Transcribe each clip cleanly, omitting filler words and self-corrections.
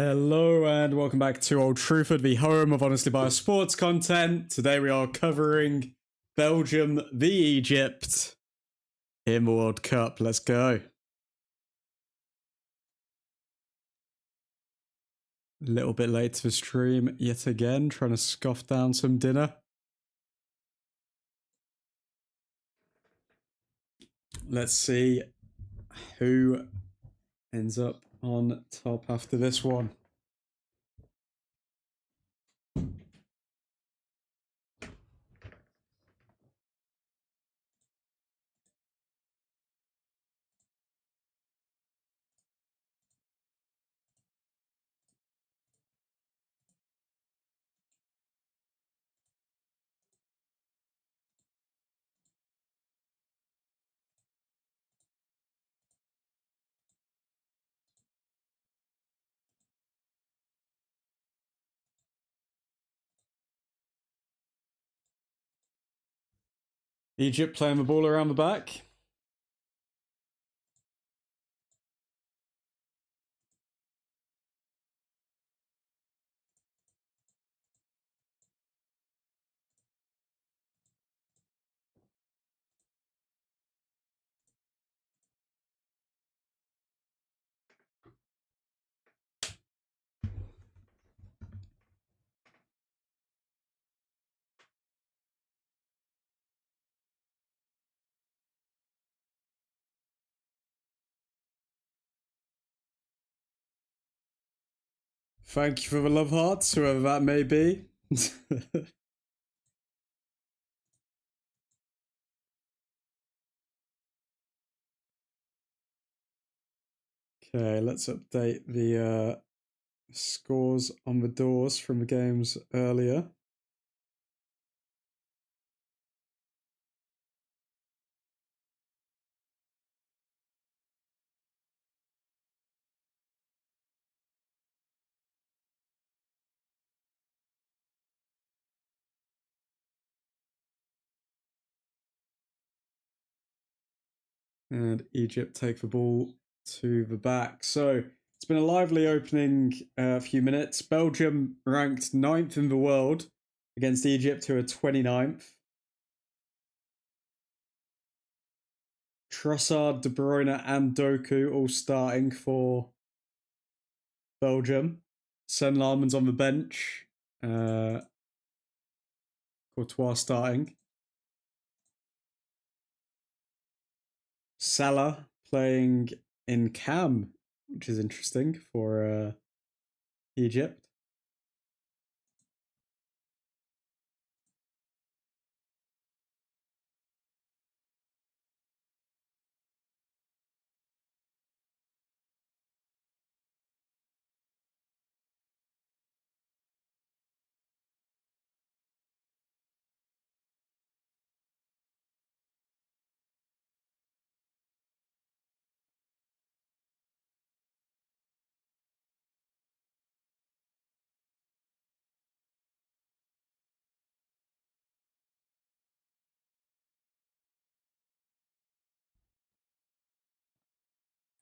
Hello and welcome back to Old Truthford, the home of honestly biased sports content. Today we are covering Belgium v Egypt in the World Cup. Let's go. A little bit late to the stream yet again, trying to scoff down some dinner. Let's see who ends up on top after this one. Egypt playing the ball around the back. Thank you for the love hearts, whoever that may be. Okay, let's update the scores on the doors from the games earlier. And Egypt take the ball to the back. So it's been a lively opening few minutes. Belgium ranked 9th in the world against Egypt, who are 29th. Trossard, De Bruyne, and Doku all starting for Belgium. Sen-Laman's on the bench. Courtois starting. Salah playing in Cam, which is interesting for Egypt.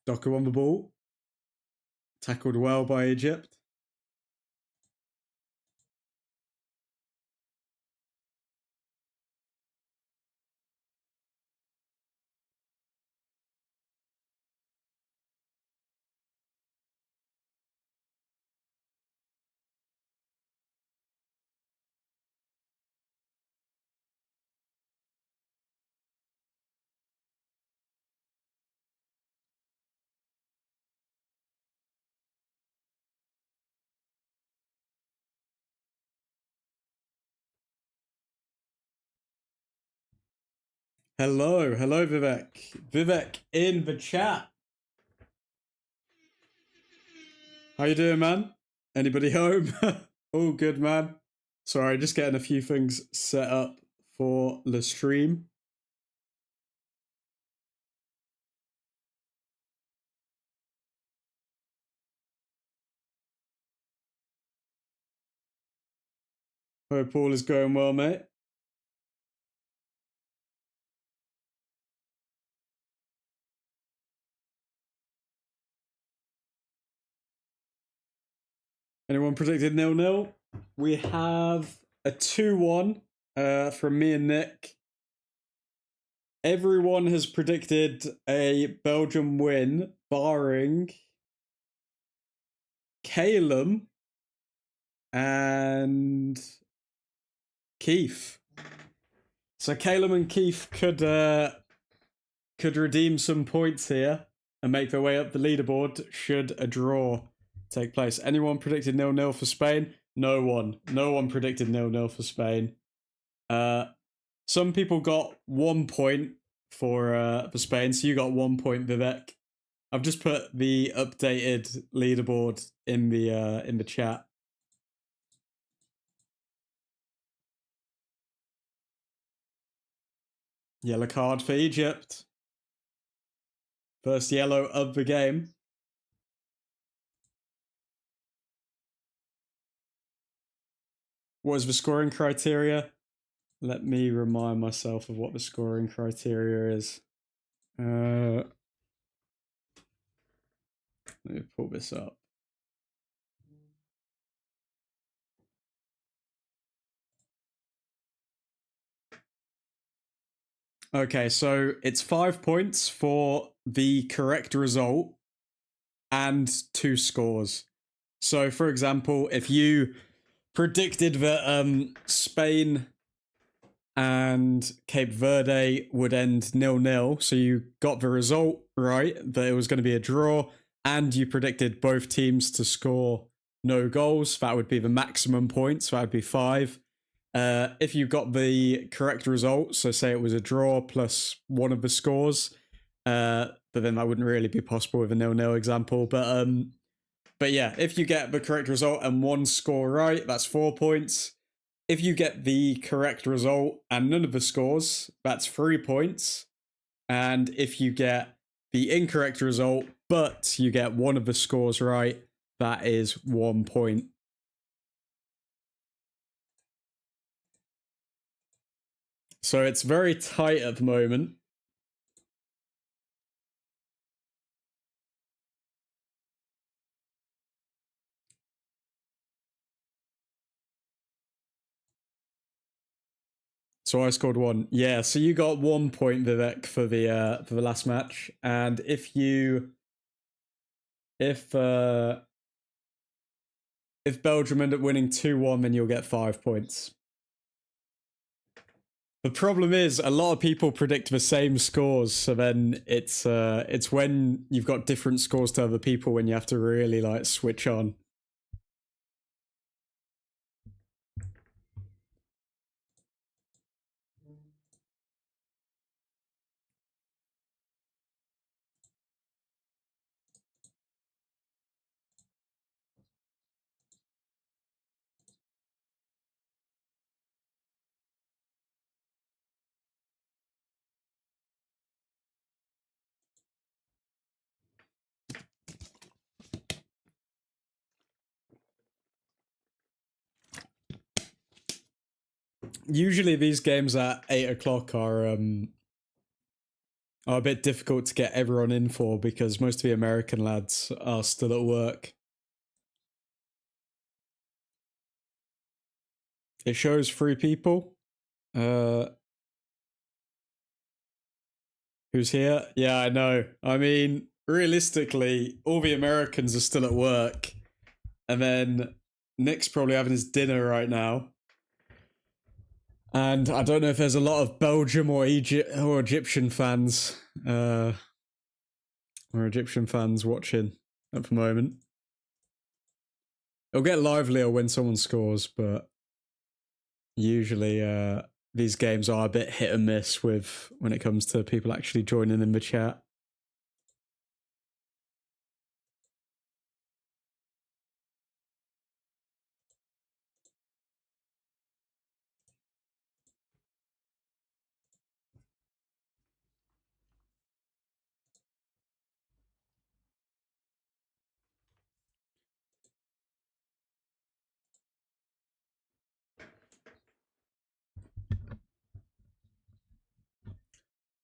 Doku on the ball. Tackled well by Egypt. Hello, Vivek. Vivek in the chat. How you doing, man? Anybody home? All good, man. Sorry, just getting a few things set up for the stream. Hope all is going well, mate. Anyone predicted 0-0? We have a 2-1 from me and Nick. Everyone has predicted a Belgium win, barring Calum and Keith. So Calum and Keith could redeem some points here and make their way up the leaderboard should a draw take place. Anyone predicted 0-0 for Spain? No one. No one predicted 0-0 for Spain. Some people got 1 point for Spain, so you got 1 point, Vivek. I've just put the updated leaderboard in the chat. Yellow card for Egypt. First yellow of the game. What is the scoring criteria? Let me remind myself of what the scoring criteria is. Let me pull this up. Okay, so it's 5 points for the correct result and 2 scores. So, for example, if you predicted that Spain and Cape Verde would end 0-0, so you got the result right, that it was going to be a draw, and you predicted both teams to score no goals, that would be the maximum points. That would be 5. If you got the correct result, so say it was a draw plus one of the scores, but then that wouldn't really be possible with a 0-0 example. But yeah, if you get the correct result and one score right, that's 4 points. If you get the correct result and none of the scores, that's 3 points. And if you get the incorrect result, but you get one of the scores right, that is 1 point. So it's very tight at the moment. So I scored 1. Yeah, so you got 1 point, Vivek, for the last match. And if Belgium end up winning 2-1, then you'll get 5 points. The problem is a lot of people predict the same scores, so then it's when you've got different scores to other people when you have to really like switch on. Usually these games at 8 o'clock are a bit difficult to get everyone in for because most of the American lads are still at work. It shows 3 people. Who's here? Yeah, I know. I mean, realistically, all the Americans are still at work. And then Nick's probably having his dinner right now. And I don't know if there's a lot of Belgium or Egyptian fans watching at the moment. It'll get livelier when someone scores, but usually these games are a bit hit and miss with when it comes to people actually joining in the chat.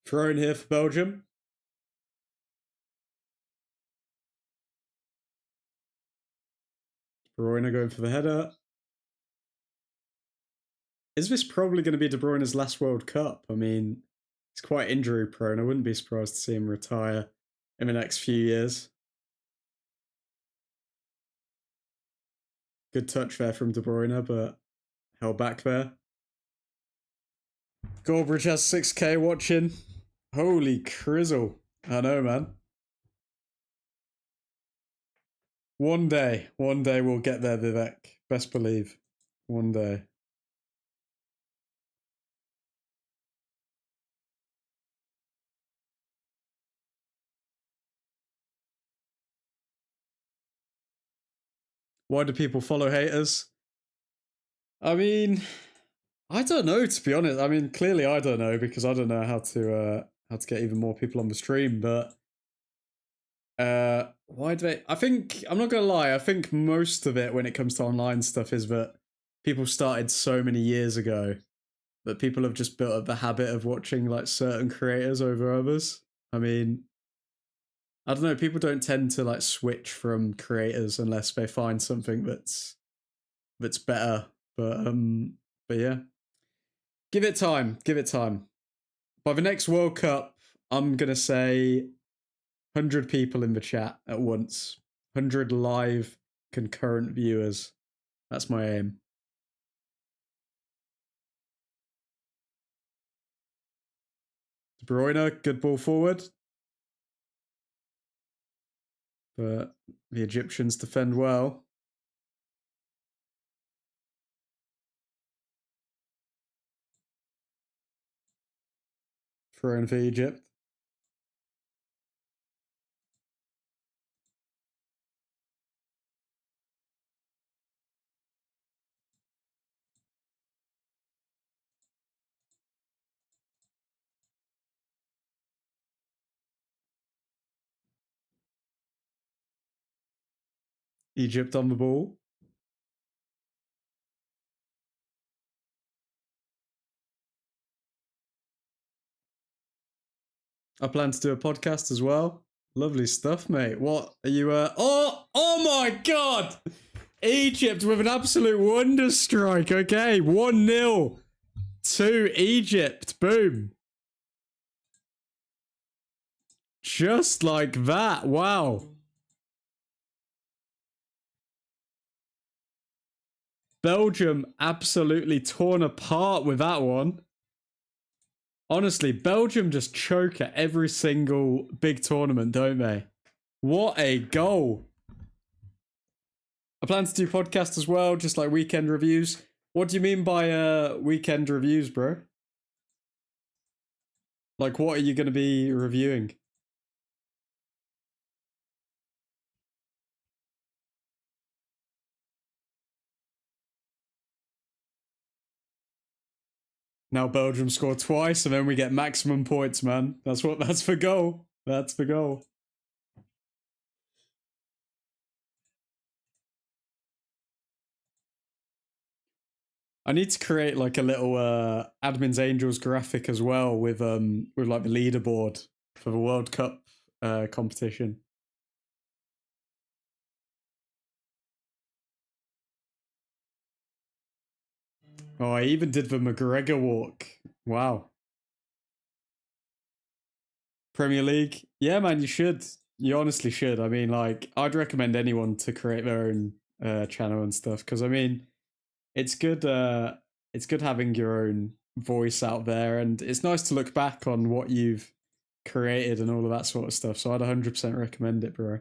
Throw-in here for Belgium. De Bruyne going for the header. Is this probably going to be De Bruyne's last World Cup? I mean, he's quite injury prone. I wouldn't be surprised to see him retire in the next few years. Good touch there from De Bruyne, but held back there. Goldbridge has 6k watching. Holy crizzle. I know, man. One day we'll get there, Vivek. Best believe. One day. Why do people follow haters? I mean, I don't know, to be honest. I mean, clearly I don't know because I don't know how to get even more people on the stream, but why do they? I think, I'm not gonna lie, I think most of it when it comes to online stuff is that people started so many years ago that people have just built up the habit of watching like certain creators over others. I mean, I don't know, people don't tend to like switch from creators unless they find something that's better. But yeah. Give it time. Give it time. By the next World Cup, I'm gonna say 100 people in the chat at once. 100 live concurrent viewers. That's my aim. De Bruyne, good ball forward. But the Egyptians defend well. thrown for Egypt. Egypt on the ball. I plan to do a podcast as well. Lovely stuff, mate. What are you? Oh my God! Egypt with an absolute wonder strike. Okay, 1-0 to Egypt. Boom. Just like that. Wow. Belgium absolutely torn apart with that one. Honestly, Belgium just choke at every single big tournament, don't they? What a goal. I plan to do podcasts as well, just like weekend reviews. What do you mean by weekend reviews, bro? Like, what are you going to be reviewing? Now Belgium score twice, and then we get maximum points, man. That's the goal. That's the goal. I need to create like a little admin's angels graphic as well with like the leaderboard for the World Cup competition. Oh, I even did the McGregor walk. Wow. Premier League. Yeah, man, you should. You honestly should. I mean, like, I'd recommend anyone to create their own channel and stuff because I mean, it's good. It's good having your own voice out there, and it's nice to look back on what you've created and all of that sort of stuff. So I'd 100% recommend it, bro.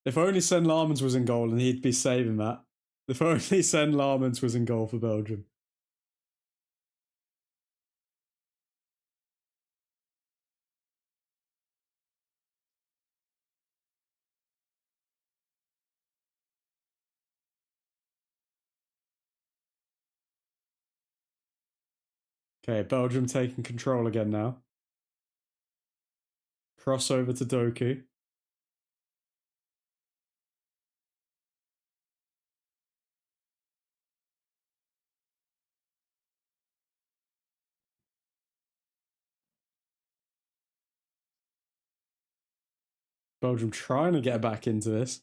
If only Sen Larmans was in goal, and he'd be saving that. If only Sen Larmans was in goal for Belgium. Okay, Belgium taking control again now. Crossover to Doku. Belgium trying to get back into this.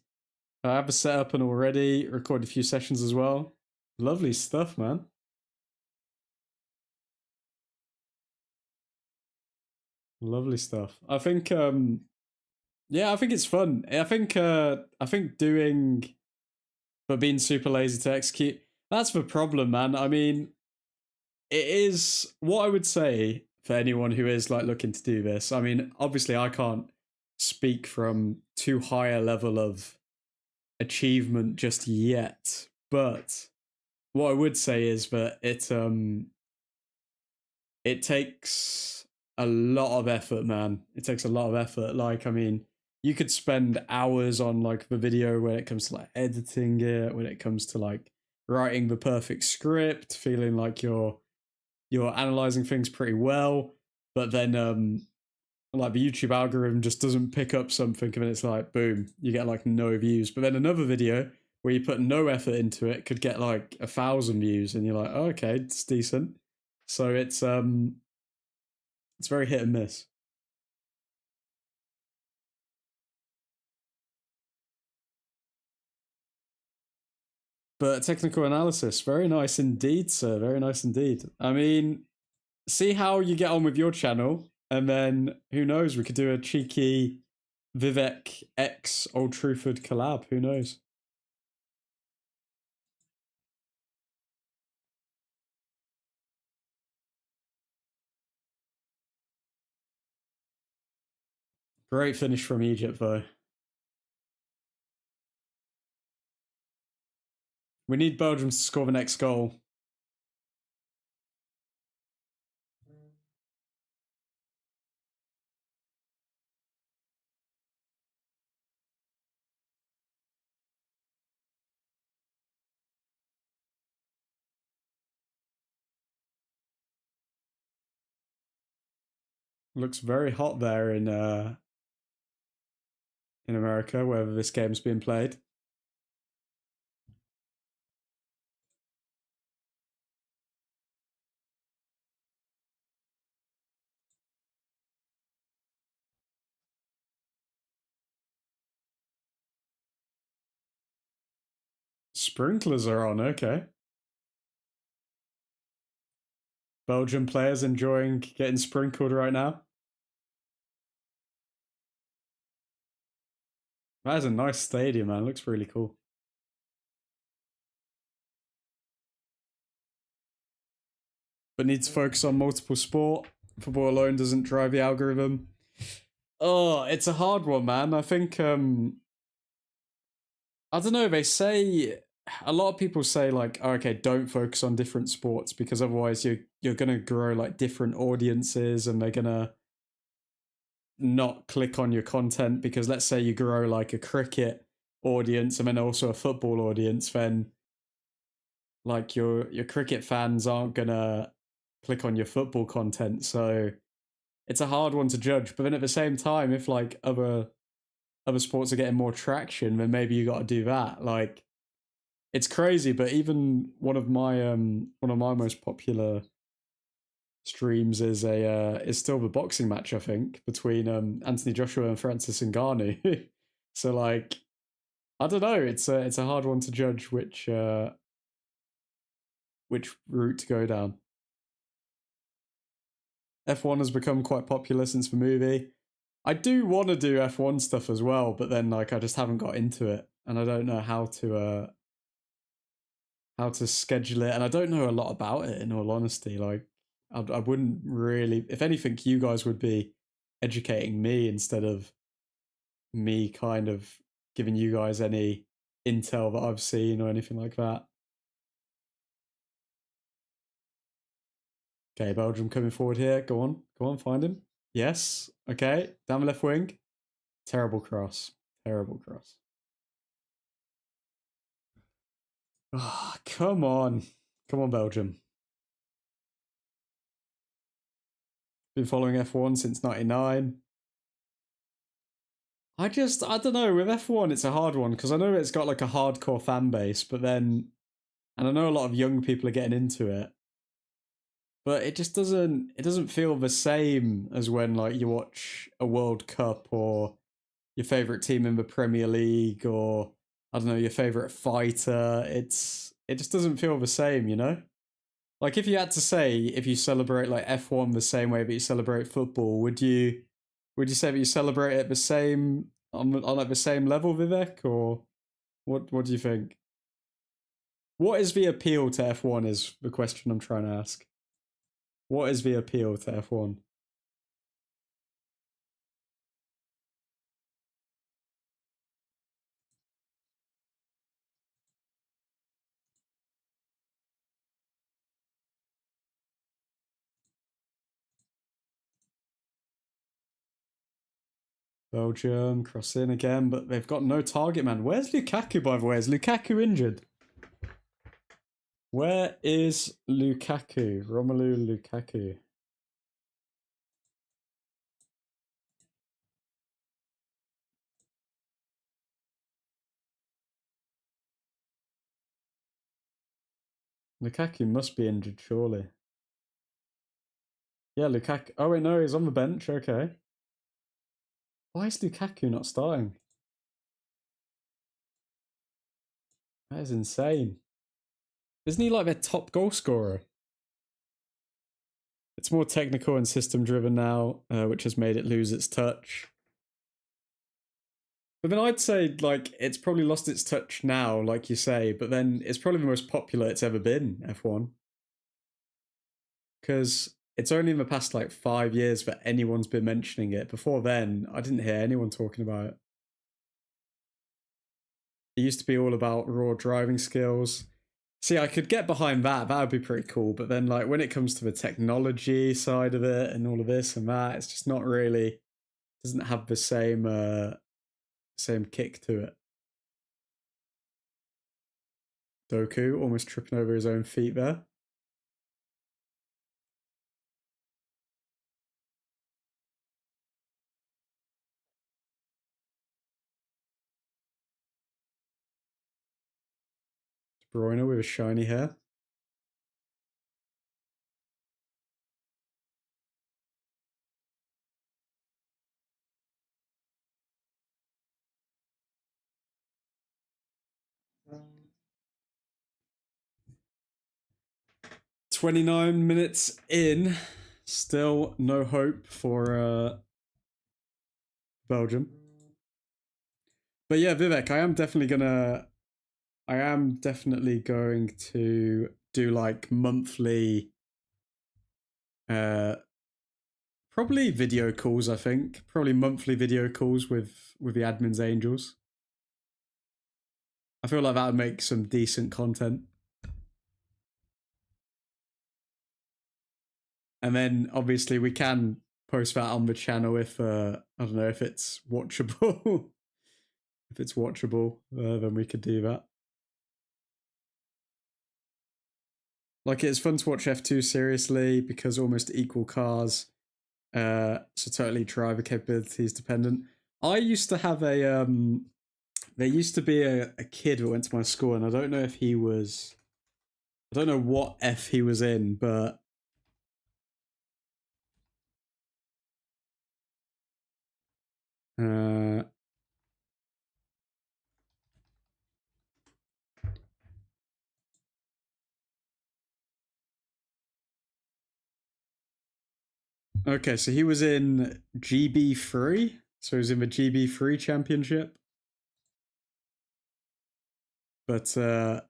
I have a setup and already recorded a few sessions as well. Lovely stuff, man. Lovely stuff. I think yeah, I think it's fun. I think doing but being super lazy to execute, that's the problem, man. I mean, it is what I would say for anyone who is like looking to do this. I mean, obviously I can't speak from too high a level of achievement just yet, but what I would say is that it takes a lot of effort, man. It takes a lot of effort. Like, I mean, you could spend hours on like the video when it comes to like editing it, when it comes to like writing the perfect script, feeling like you're analyzing things pretty well, but then like the YouTube algorithm just doesn't pick up something and it's like boom, you get like no views. But then another video where you put no effort into it could get like 1,000 views and you're like, oh, okay, it's decent. So it's very hit and miss. But technical analysis, very nice indeed, sir. Very nice indeed. I mean, see how you get on with your channel, and then who knows, we could do a cheeky Vivek X Old Truthford collab. Who knows? Great finish from Egypt, though. We need Belgium to score the next goal. Looks very hot there in America, wherever this game's being played. Sprinklers are on, okay. Belgian players enjoying getting sprinkled right now. That is a nice stadium, man. It looks really cool. But needs to focus on multiple sport. Football alone doesn't drive the algorithm. Oh, it's a hard one, man. I think I don't know, they say a lot of people say like, oh, okay, don't focus on different sports because otherwise you're gonna grow like different audiences and they're gonna not click on your content because let's say you grow like a cricket audience and then also a football audience, then like your cricket fans aren't gonna click on your football content. So it's a hard one to judge. But then at the same time, if like other sports are getting more traction, then maybe you got to do that. Like it's crazy, but even one of my most popular streams is still the boxing match, I think, between Anthony Joshua and Francis Ngannou. So like I don't know, it's a hard one to judge which route to go down. F1 has become quite popular since the movie. I do want to do F1 stuff as well, but then like I just haven't got into it and I don't know how to schedule it and I don't know a lot about it in all honesty. Like I wouldn't really, if anything, you guys would be educating me instead of me kind of giving you guys any intel that I've seen or anything like that. Okay, Belgium coming forward here. Go on, find him. Yes. Okay, down the left wing. Terrible cross. Terrible cross. Oh, come on. Come on, Belgium. Been following F1 since 99. I don't know, with F1 it's a hard one because I know it's got like a hardcore fan base, but then, and I know a lot of young people are getting into it, but it just doesn't feel the same as when like you watch a World Cup or your favorite team in the Premier League or I don't know, your favorite fighter. It just doesn't feel the same, you know? Like if you had to say if you celebrate like F1 the same way that you celebrate football, would you say that you celebrate it the same on like the same level, Vivek, or what do you think? What is the appeal to F1 is the question I'm trying to ask. What is the appeal to F1? Belgium, cross in again, but they've got no target man. Where's Lukaku, by the way? Is Lukaku injured? Where is Lukaku? Romelu Lukaku. Lukaku must be injured, surely. Yeah, Lukaku. Oh, wait, no, he's on the bench. Okay. Why is Lukaku not starting? That is insane. Isn't he like their top goal scorer? It's more technical and system driven now, which has made it lose its touch. But then I'd say like it's probably lost its touch now, like you say, but then it's probably the most popular it's ever been, F1. Because it's only in the past like 5 years that anyone's been mentioning it. Before then, I didn't hear anyone talking about it. It used to be all about raw driving skills. See, I could get behind that. That would be pretty cool. But then, like, when it comes to the technology side of it and all of this and that, it's just not really doesn't have the same kick to it. Doku almost tripping over his own feet there. De Bruyne with his shiny hair. Um, 29 minutes in, still no hope for Belgium. But yeah, Vivek, I am definitely going to do like monthly, uh, probably video calls. I think probably monthly video calls with the admins angels. I feel like that would make some decent content. And then obviously we can post that on the channel if I don't know if it's watchable. If it's watchable, then we could do that. Like it's fun to watch F2 seriously because almost equal cars, so totally driver capabilities dependent. I used to have there used to be a kid who went to my school, and I don't know if he was, I don't know what F he was in, but okay, so he was in GB3, so he was in the GB3 championship, but yeah,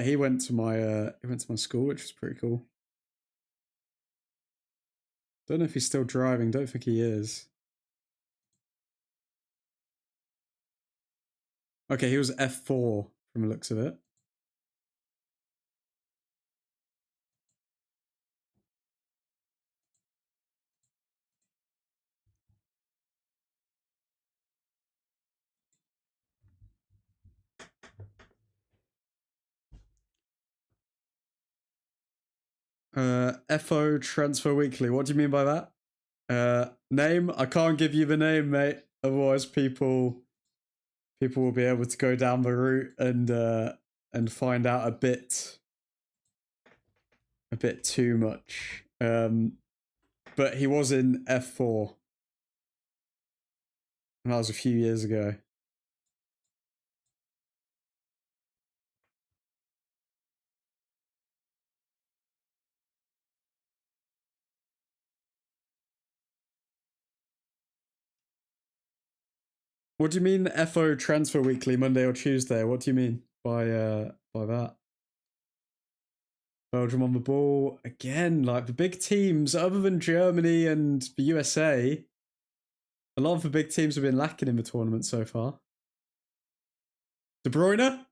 he went to my school, which was pretty cool. Don't know if he's still driving. Don't think he is. Okay, he was F4 from the looks of it. FO Transfer Weekly. What do you mean by that? Name? I can't give you the name, mate. Otherwise, people will be able to go down the route and find out a bit too much. But he was in F4. And that was a few years ago. What do you mean FO Transfer Weekly, Monday or Tuesday? What do you mean by that? Belgium on the ball again. Like the big teams, other than Germany and the USA, a lot of the big teams have been lacking in the tournament so far. De Bruyne,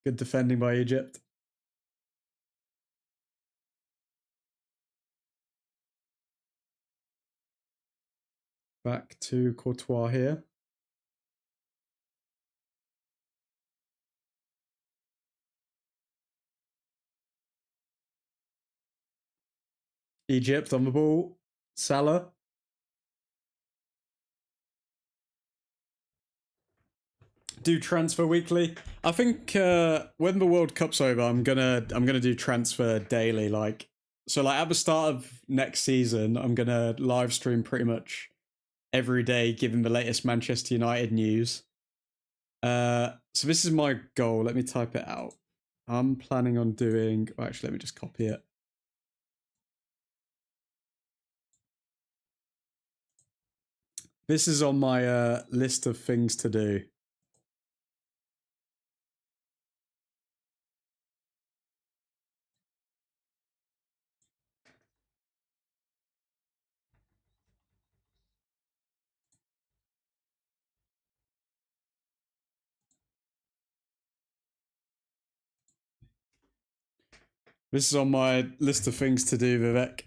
good defending by Egypt. Back to Courtois here. Egypt on the ball. Salah. Do transfer weekly. I think when the World Cup's over, I'm gonna do transfer daily. Like so, like at the start of next season, I'm gonna live stream pretty much every day, giving the latest Manchester United news. So this is my goal. Let me type it out. I'm planning on doing. Oh, actually, let me just copy it. This is on my list of things to do. This is on my list of things to do, Vivek.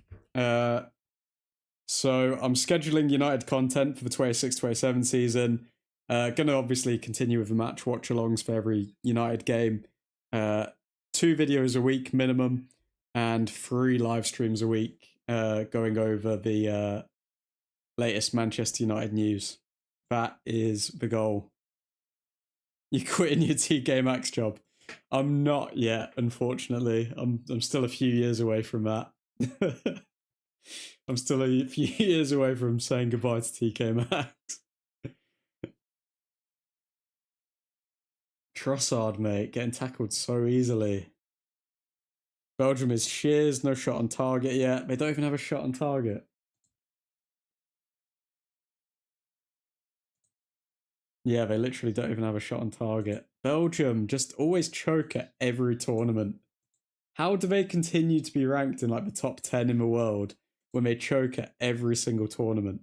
So I'm scheduling United content for the 26-27 season. Gonna obviously continue with the match watch-alongs for every United game. 2 videos a week minimum, and 3 live streams a week, going over the latest Manchester United news. That is the goal. You quitting your TK Maxx job? I'm not yet, unfortunately. I'm still a few years away from that. I'm still a few years away from saying goodbye to TK Maxx. Trossard, mate, getting tackled so easily. Belgium is shears, no shot on target yet. They don't even have a shot on target. Yeah, they literally don't even have a shot on target. Belgium just always choke at every tournament. How do they continue to be ranked in like the top 10 in the world when they choke at every single tournament?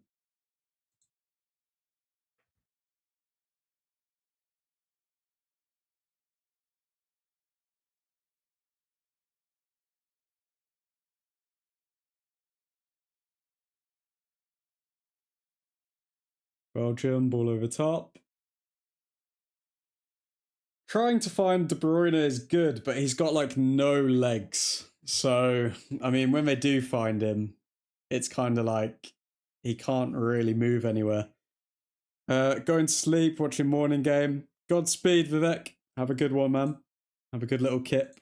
Belgium, ball over top. Trying to find De Bruyne is good, but he's got like no legs. So, I mean, when they do find him, it's kind of like he can't really move anywhere. Going to sleep, watching morning game. Godspeed, Vivek. Have a good one, man. Have a good little kip.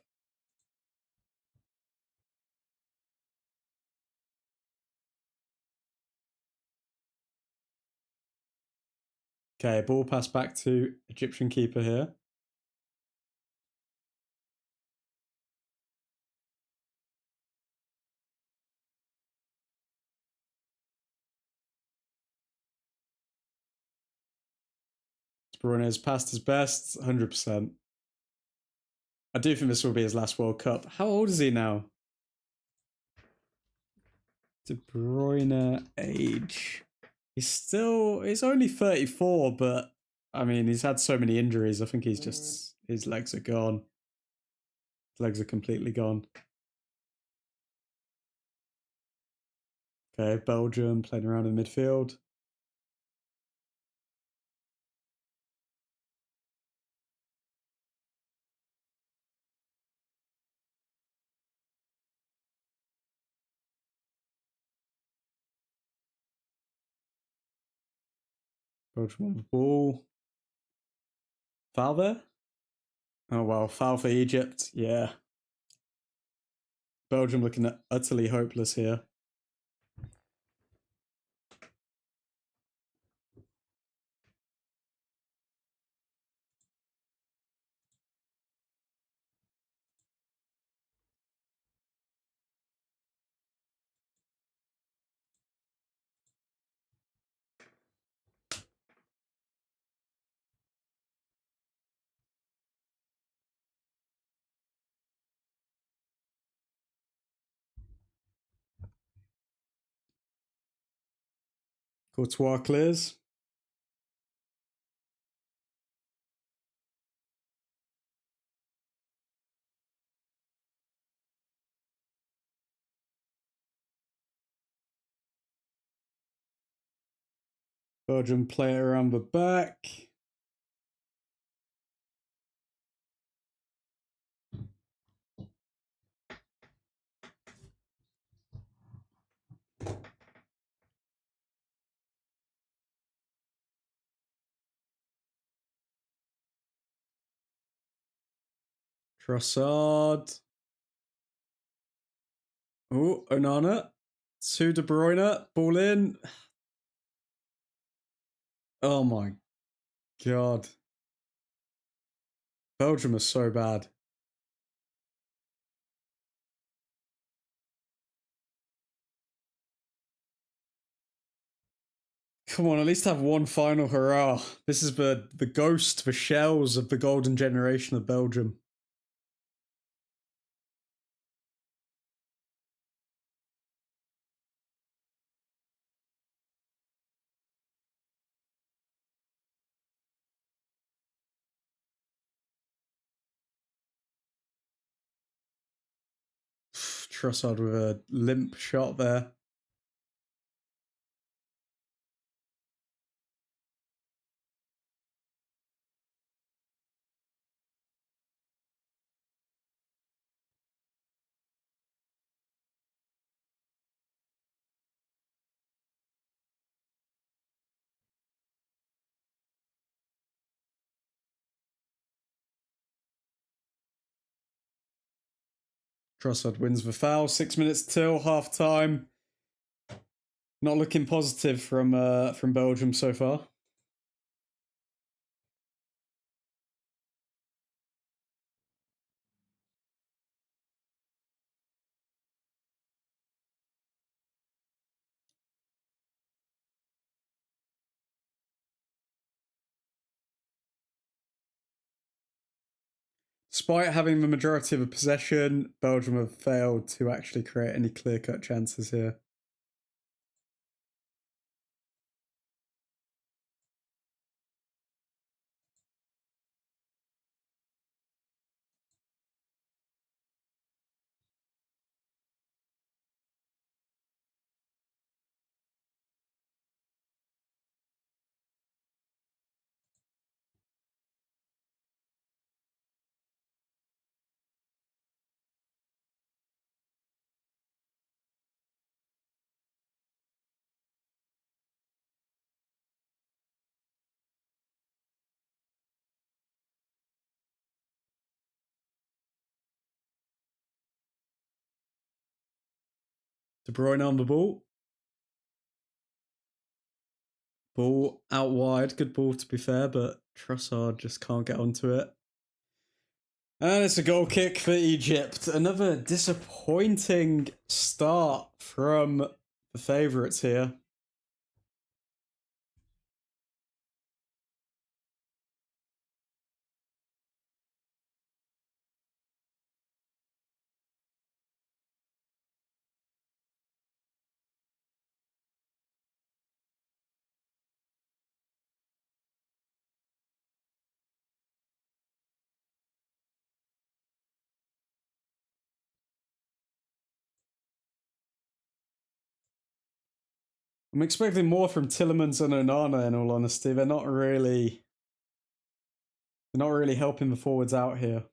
Okay, ball pass back to Egyptian keeper here. De Bruyne has passed his best, 100%. I do think this will be his last World Cup. How old is he now? De Bruyne age. He's only 34, but I mean, he's had so many injuries. I think his legs are gone. His legs are completely gone. Okay, Belgium playing around in midfield. Belgium on the ball. Foul there? Oh, well, foul for Egypt. Yeah. Belgium looking utterly hopeless here. Courtois clears. Belgium play it around the back. Trossard. Oh, Onana. To De Bruyne. Ball in. Oh my god. Belgium are so bad. Come on, at least have one final hurrah. This is the ghost, the shells of the golden generation of Belgium. Trossard with a limp shot there. Trossard wins the foul. 6 minutes till half time. Not looking positive from Belgium so far. Despite having the majority of the possession, Belgium have failed to actually create any clear-cut chances here. De Bruyne on the ball. Ball out wide. Good ball, to be fair, but Trossard just can't get onto it. And it's a goal kick for Egypt. Another disappointing start from the favourites here. I'm expecting more from Tielemans and Onana, in all honesty. They're not really helping the forwards out here.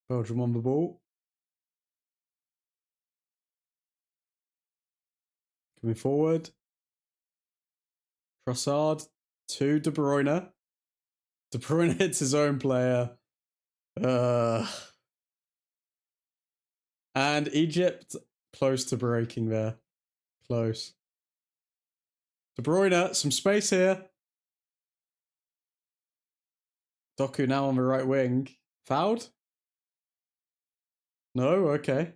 Belgium on the ball. Coming forward. Trossard to De Bruyne. De Bruyne hits his own player. And Egypt close to breaking there. Close. De Bruyne, some space here. Doku now on the right wing. Fouled? No? Okay.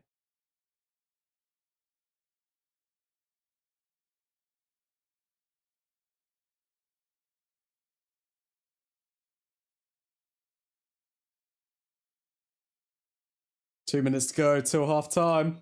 Two minutes to go till half time.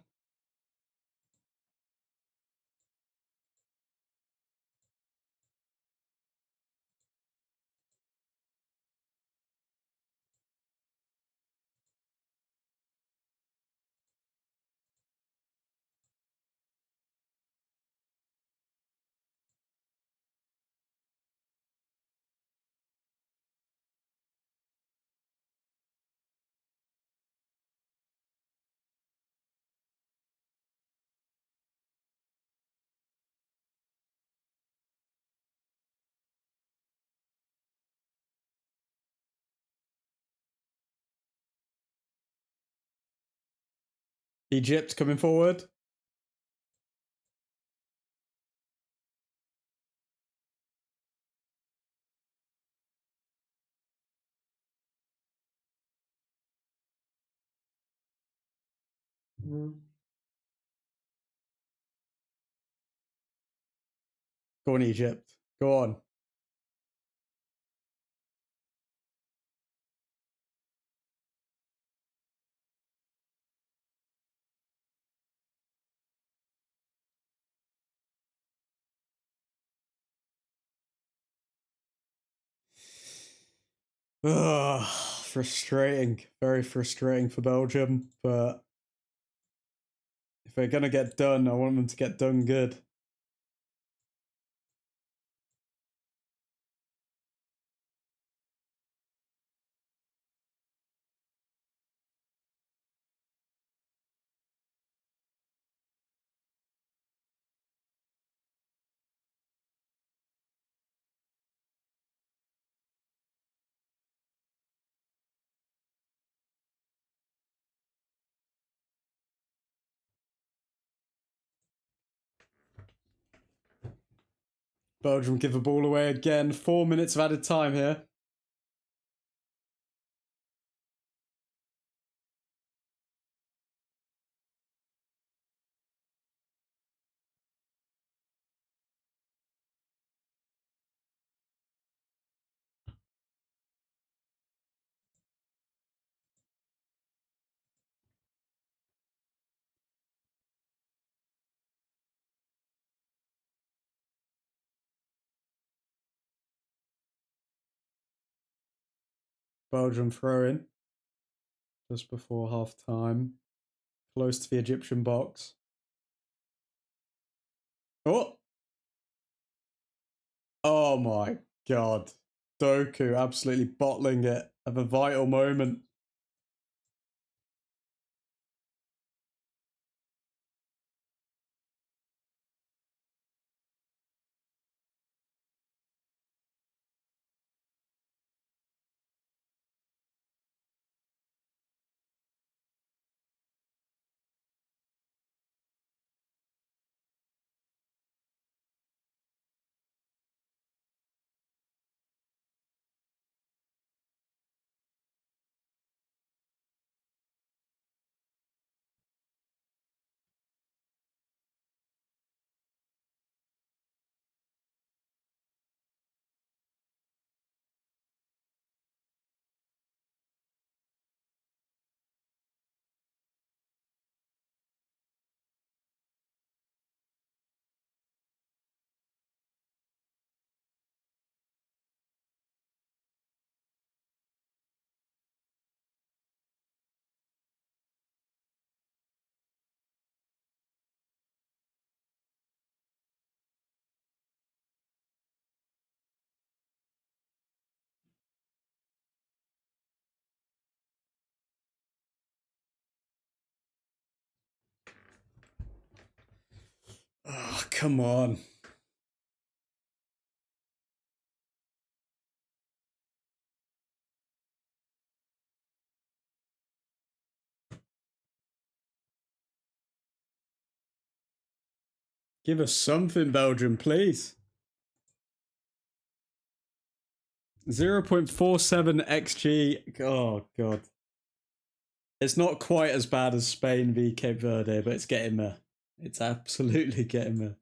Egypt coming forward. Go on, Egypt. Go on. Ugh, frustrating. Very frustrating for Belgium. But if they're going to get done, I want them to get done good. Belgium give the ball away again. 4 minutes of added time here. Belgium throw in just before half time. Close to the Egyptian box. Oh! Oh my god. Doku absolutely bottling it at a vital moment. Oh, come on. Give us something, Belgium, please. 0.47 XG. Oh, God. It's not quite as bad as Spain v Cape Verde, but it's getting there. It's absolutely getting there.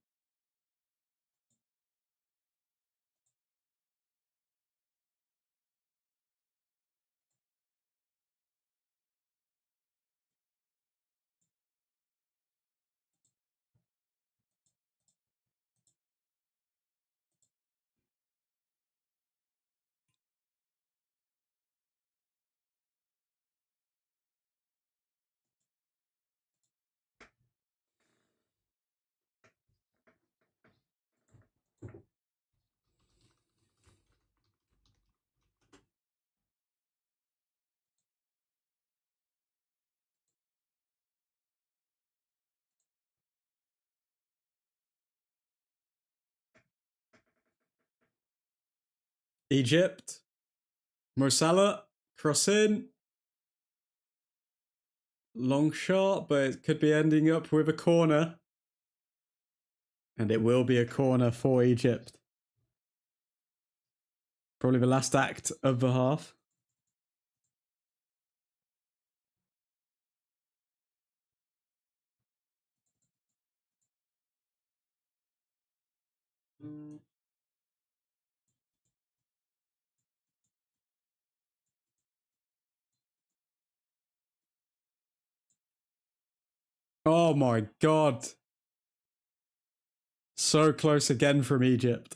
Egypt. Mo Salah. Cross in. long shot, but it could be ending up with a corner. And it will be a corner for Egypt. Probably the last act of the half. Oh my god. So close again from Egypt.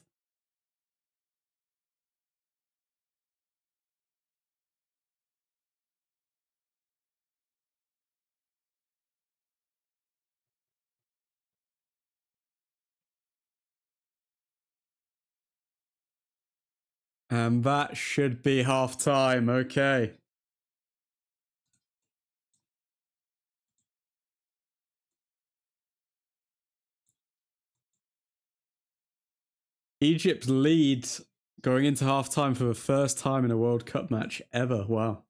And that should be half time. Okay. Egypt leads going into half time for the first time in a World Cup match ever. Wow.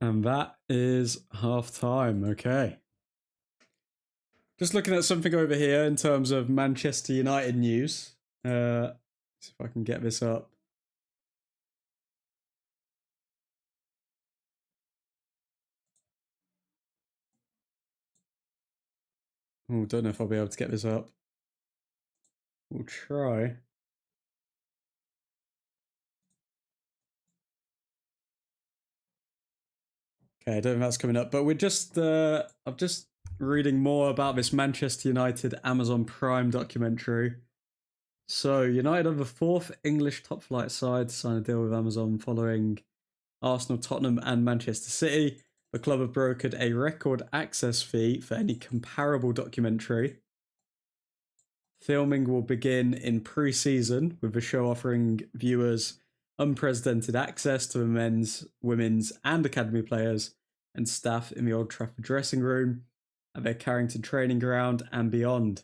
And that is half time. Okay. Just looking at something over here in terms of Manchester United news. See if I can get this up. Oh, don't know if I'll be able to get this up. We'll try. Okay, I don't think that's coming up, but we're just I'm just reading more about this Manchester United Amazon Prime documentary. So United are the fourth English top flight side to sign a deal with Amazon following Arsenal, Tottenham, and Manchester City. The club have brokered a record access fee for any comparable documentary. Filming will begin in pre-season, with the show offering viewers unprecedented access to the men's, women's, and academy players and staff in the Old Trafford dressing room, at their Carrington training ground, and beyond.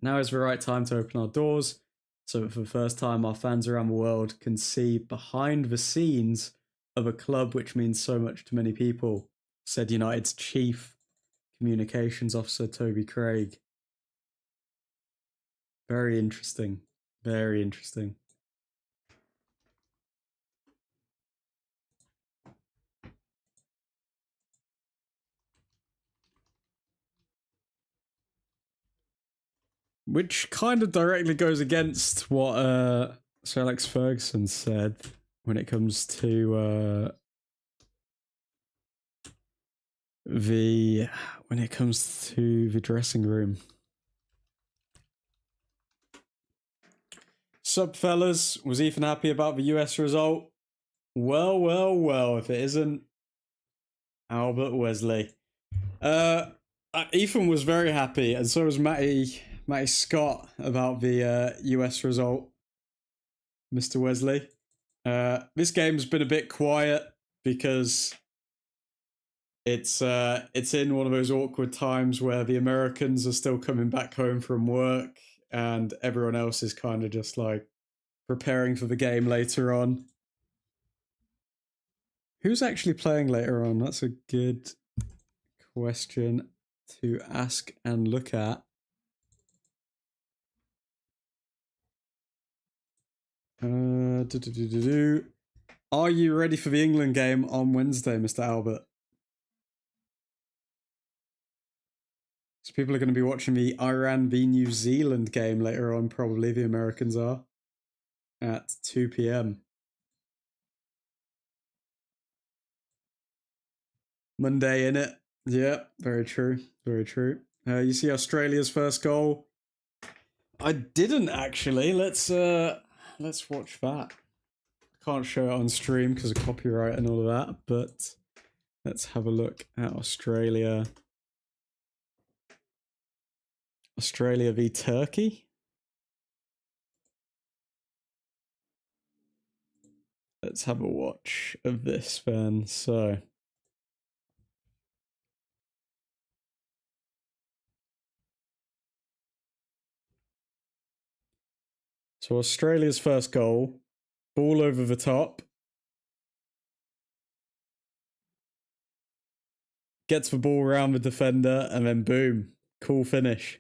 Now is the right time to open our doors, so that for the first time our fans around the world can see behind the scenes of a club which means so much to many people, said United's Chief Communications Officer Toby Craig. Very interesting. Very interesting. Which kind of directly goes against what Sir Alex Ferguson said when it comes to the dressing room. Sup, fellas? Was Ethan happy about the US result? Well, well, well, if it isn't Albert Wesley. Ethan was very happy, and so was Matty Scott about the US result. Mr. Wesley. This game's been a bit quiet because it's in one of those awkward times where the Americans are still coming back home from work and everyone else is kind of just like preparing for the game later on. Who's actually playing later on? That's a good question to ask and look at. Are you ready for the England game on Wednesday, Mr. Albert? So people are going to be watching the Iran v New Zealand game later on, probably, the Americans are, at 2 p.m. Monday, innit? Yeah, very true. Very true. You see Australia's first goal? I didn't actually. Let's watch that. I can't show it on stream because of copyright and all of that, but let's have a look at Australia. Australia v Turkey? Let's have a watch of this then. So So Australia's first goal, ball over the top. Gets the ball around the defender, and then boom. Cool finish.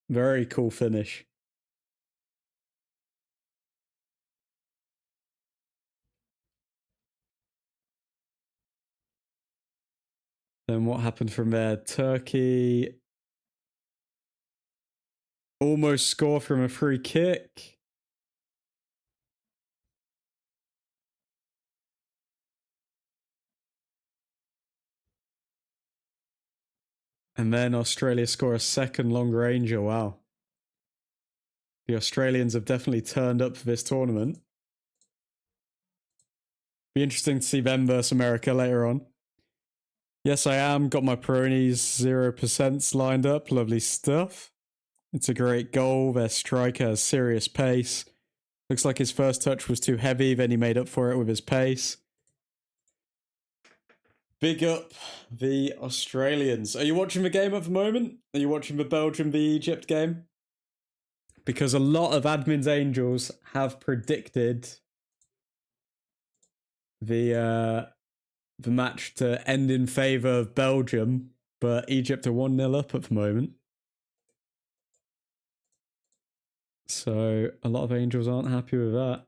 Very cool finish. Then what happened from there? Turkey almost score from a free kick. And then Australia score a second long ranger. Wow. The Australians have definitely turned up for this tournament. Be interesting to see them versus America later on. Yes, I am. Got my Peroni's 0% lined up. Lovely stuff. It's a great goal. Their striker has serious pace. Looks like his first touch was too heavy, then he made up for it with his pace. Big up the Australians. Are you watching the game at the moment? Are you watching the Belgium v Egypt game? Because a lot of admin's angels have predicted the match to end in favour of Belgium, but Egypt are 1-0 up at the moment. So a lot of angels aren't happy with that.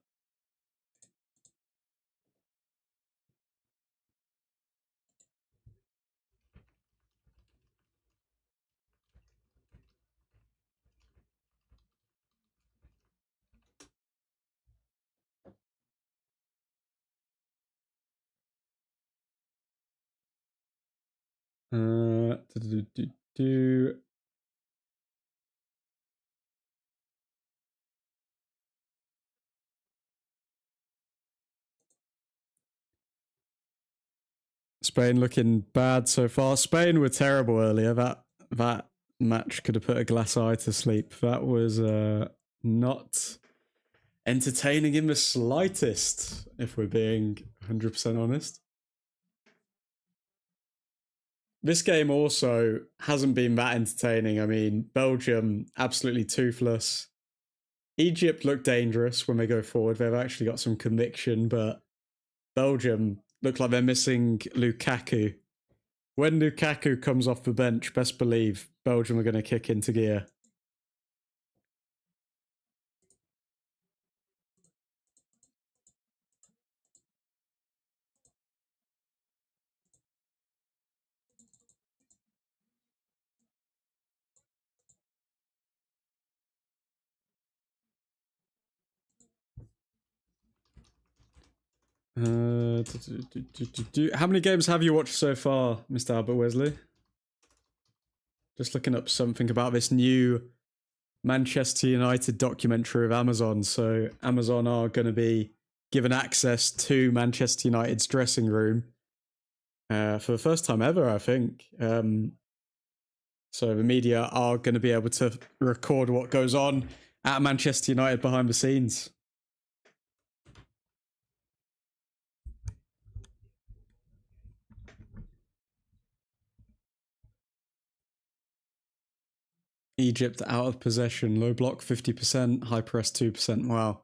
Spain looking bad so far. Spain were terrible earlier. That match could have put a glass eye to sleep. That was not entertaining in the slightest, if we're being 100% honest. This game also hasn't been that entertaining. I mean, Belgium, absolutely toothless. Egypt look dangerous when they go forward. They've actually got some conviction, but Belgium look like they're missing Lukaku. When Lukaku comes off the bench, best believe Belgium are going to kick into gear. How many games have you watched so far, Mr. Albert Wesley? Just looking up something about this new Manchester United documentary of Amazon. So Amazon are going to be given access to Manchester United's dressing room for the first time ever, I think. So the media are going to be able to record what goes on at Manchester United behind the scenes. Egypt out of possession, low block 50%, high press 2%. Wow.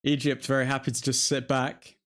Egypt very happy to just sit back.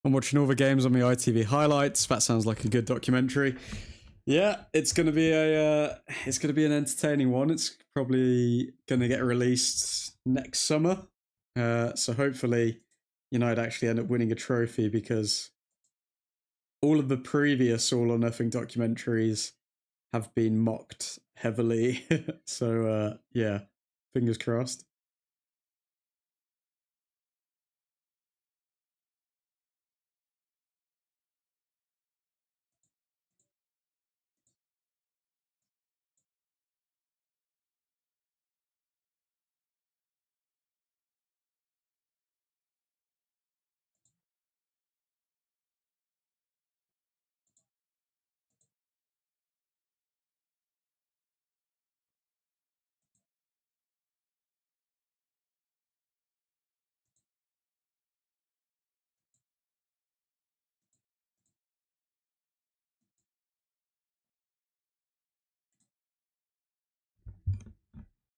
I'm watching all the games on the ITV highlights. That sounds like a good documentary. Yeah, it's gonna be an entertaining one. It's probably gonna get released next summer. So hopefully, United actually end up winning a trophy, because all of the previous All or Nothing documentaries have been mocked heavily. So yeah, fingers crossed.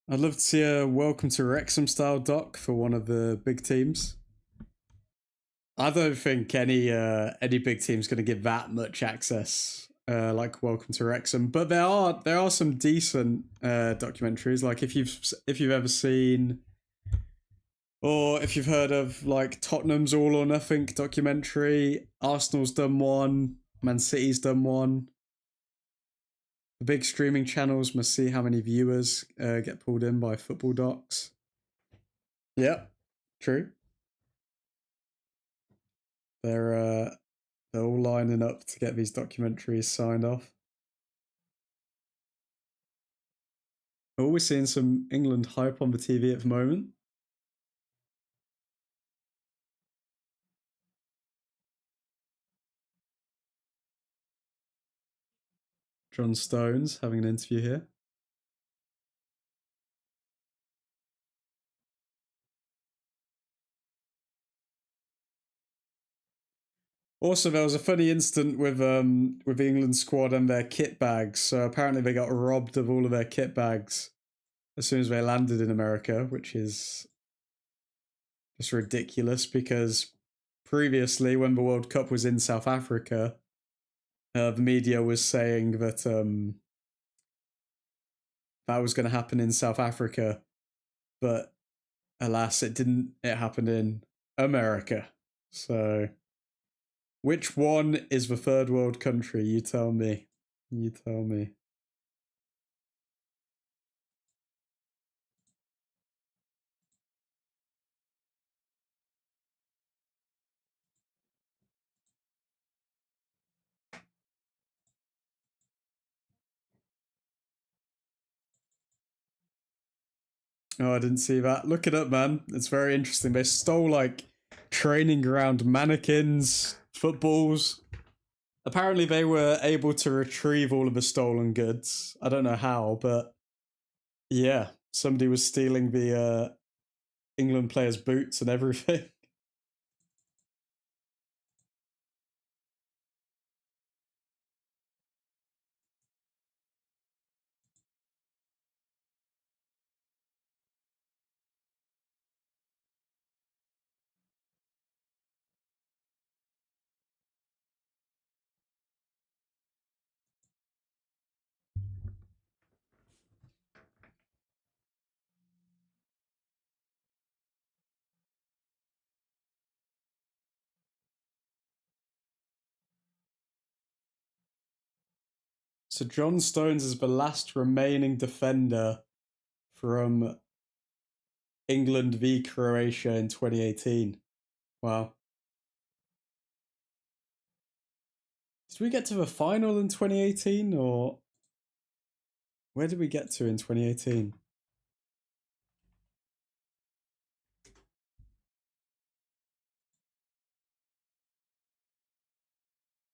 I'd love to see a Welcome to Wrexham style doc for one of the big teams. I don't think any big team's going to give that much access, like Welcome to Wrexham. But there are some decent documentaries. Like if you've ever seen, or if you've heard of like Tottenham's All or Nothing documentary, Arsenal's done one, Man City's done one. The big streaming channels must see how many viewers get pulled in by football docs. Yep, true. They're all lining up to get these documentaries signed off. We're always seeing some England hype on the TV at the moment. John Stones having an interview here. Also, there was a funny incident with the England squad and their kit bags. So apparently they got robbed of all of their kit bags as soon as they landed in America, which is just ridiculous because previously, when the World Cup was in South Africa, the media was saying that that was going to happen in South Africa, but alas, it didn't. It happened in America. So, which one is the third world country? You tell me. You tell me. Oh, I didn't see that. Look it up, man. It's very interesting. They stole like training ground mannequins, footballs. Apparently, they were able to retrieve all of the stolen goods. I don't know how, but yeah, somebody was stealing the England players' boots and everything. So John Stones is the last remaining defender from England v Croatia in 2018. Wow. Did we get to the final in 2018 or where did we get to in 2018?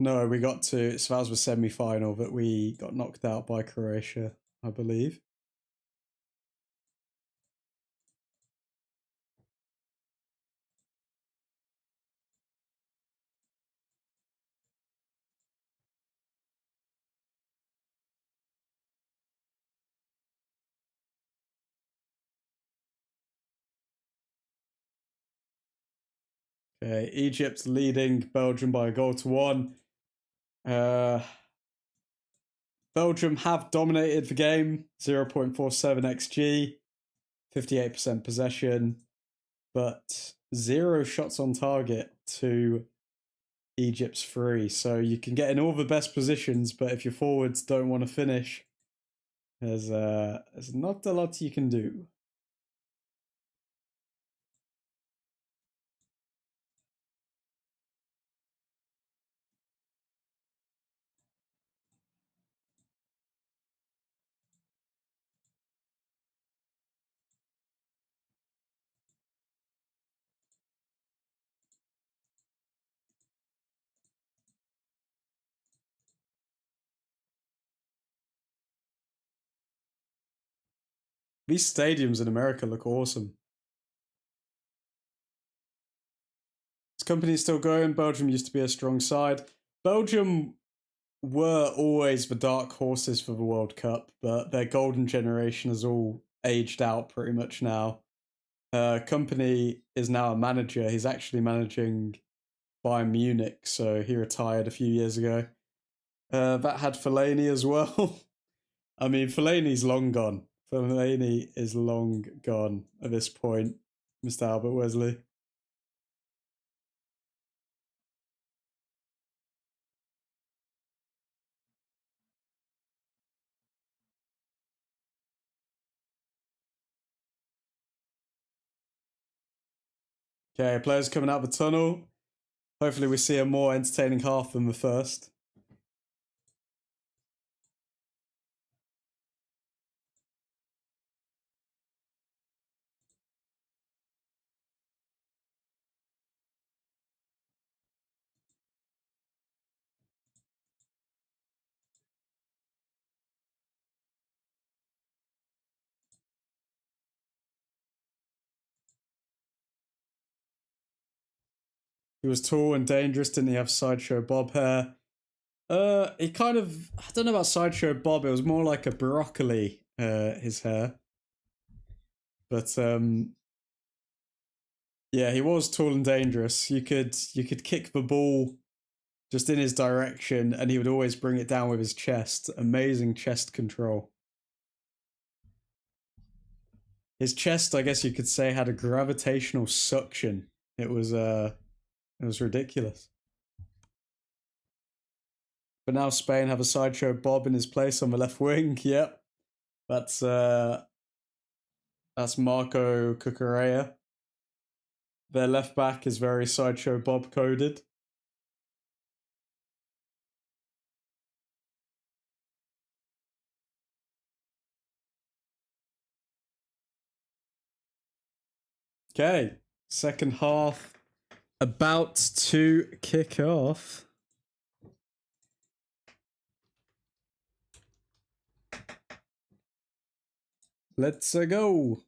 No, we got to, so that was the semi-final, but we got knocked out by Croatia, I believe. Okay, Egypt leading Belgium by a goal to one. Belgium have dominated the game, 0.47 XG, 58% possession, but 0 shots on target to Egypt's 3. So you can get in all the best positions, but if your forwards don't want to finish, there's not a lot you can do. These stadiums in America look awesome. This company's still going. Belgium used to be a strong side. Belgium were always the dark horses for the World Cup, but their golden generation has all aged out pretty much now. Company is now a manager. He's actually managing Bayern Munich, so he retired a few years ago. That had Fellaini as well. I mean, Fellaini's long gone. Fellaini is long gone at this point, Mr. Albert Wesley. Okay, players coming out of the tunnel. Hopefully we see a more entertaining half than the first. He was tall and dangerous, didn't he have sideshow bob hair? He kind of, I don't know about sideshow bob, it was more like a broccoli, his hair. But yeah, he was tall and dangerous. You could kick the ball just in his direction and he would always bring it down with his chest. Amazing chest control. His chest, I guess you could say, had a gravitational suction. It was ridiculous. But now Spain have a sideshow Bob in his place on the left wing. Yep. That's Marco Cucurella. Their left back is very sideshow Bob coded. Okay, second half about to kick off. Let's go.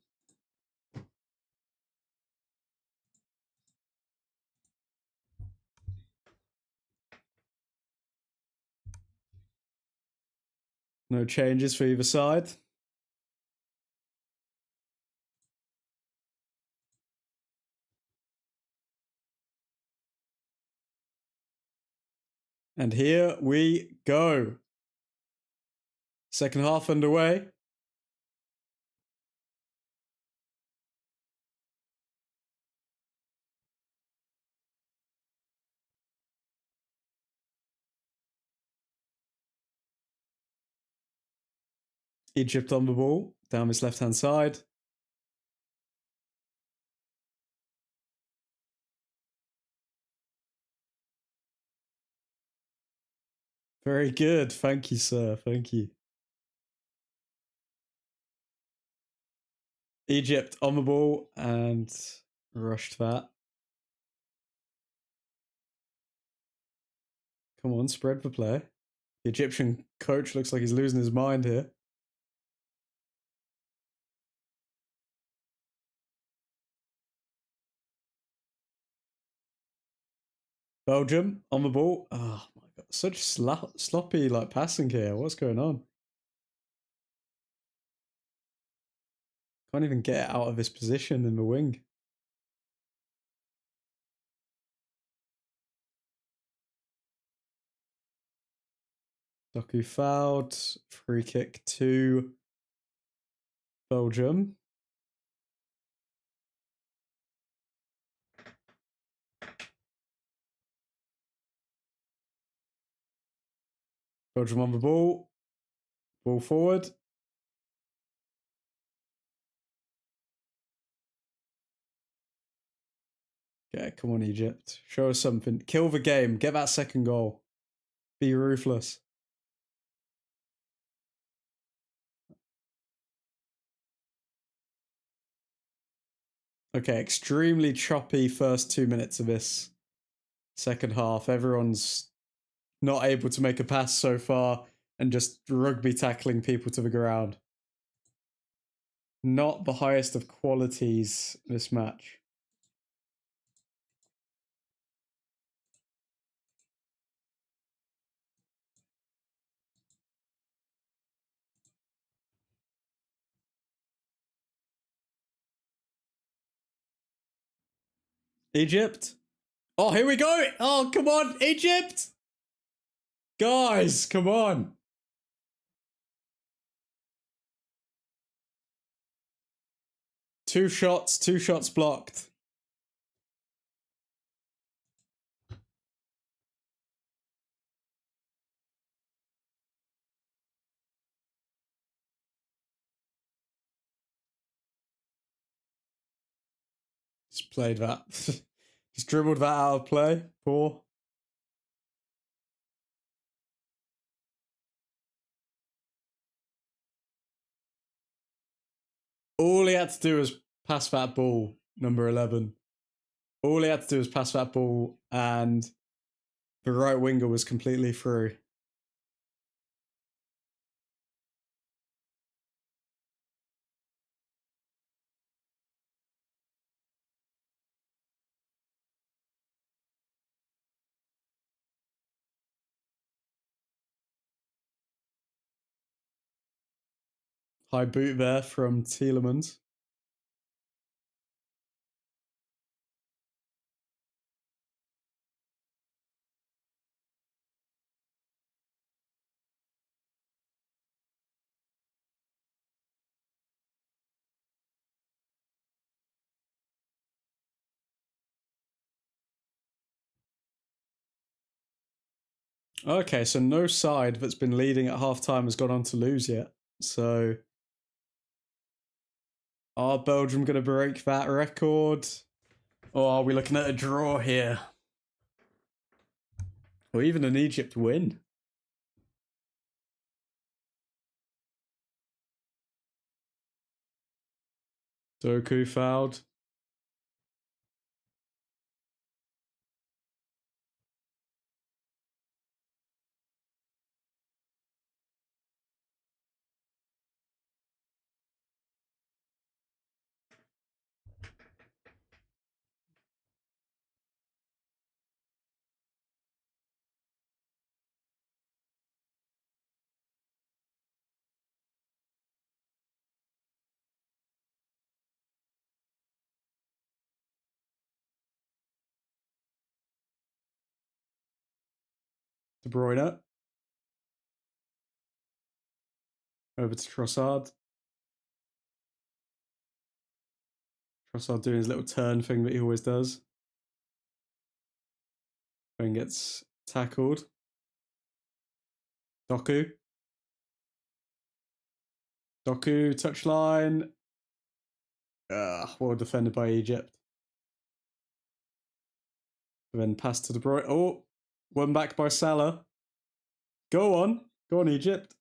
No changes for either side. And here we go. Second half underway. Egypt on the ball, down his left-hand side. Very good. Thank you, sir. Thank you. Egypt on the ball and rushed that. Come on, spread the play. The Egyptian coach looks like he's losing his mind here. Belgium on the ball. Oh my god, such sloppy like passing here. What's going on? Can't even get out of his position in the wing. Doku fouled. Free kick to Belgium. Belgium on the ball. Ball forward. Yeah, come on, Egypt. Show us something. Kill the game. Get that second goal. Be ruthless. Okay, extremely choppy first 2 minutes of this second half. Everyone's not able to make a pass so far and just rugby tackling people to the ground. Not the highest of qualities this match. Egypt. Oh, here we go. Oh, come on, Egypt. Guys, come on. Two shots blocked. Just played that. Just dribbled that out of play. Poor. All he had to do was pass that ball, number 11. All he had to do was pass that ball, and the right winger was completely through. High boot there from Tielemans. Okay, so no side that's been leading at halftime has gone on to lose yet. So are Belgium going to break that record? Or are we looking at a draw here? Or even an Egypt win? Doku fouled. De Bruyne. Over to Trossard. Trossard doing his little turn thing that he always does. And gets tackled. Doku. Doku, touchline. Well defended by Egypt. And then pass to De Bruyne. Oh, one back by Salah. Go on, Egypt.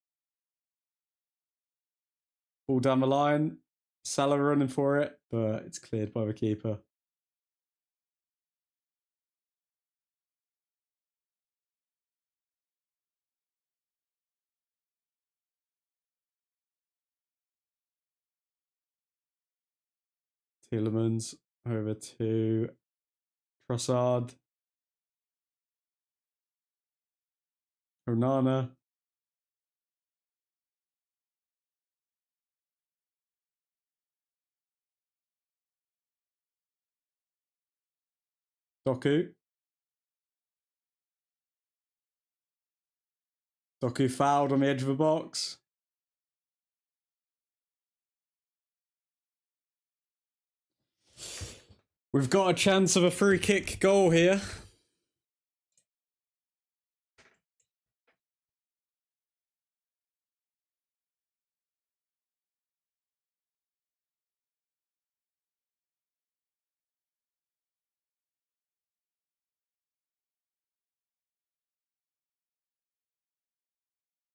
Ball down the line. Salah running for it, but it's cleared by the keeper. Tielemans over to Trossard. Onana. Doku. Doku fouled on the edge of the box. We've got a chance of a free kick goal here.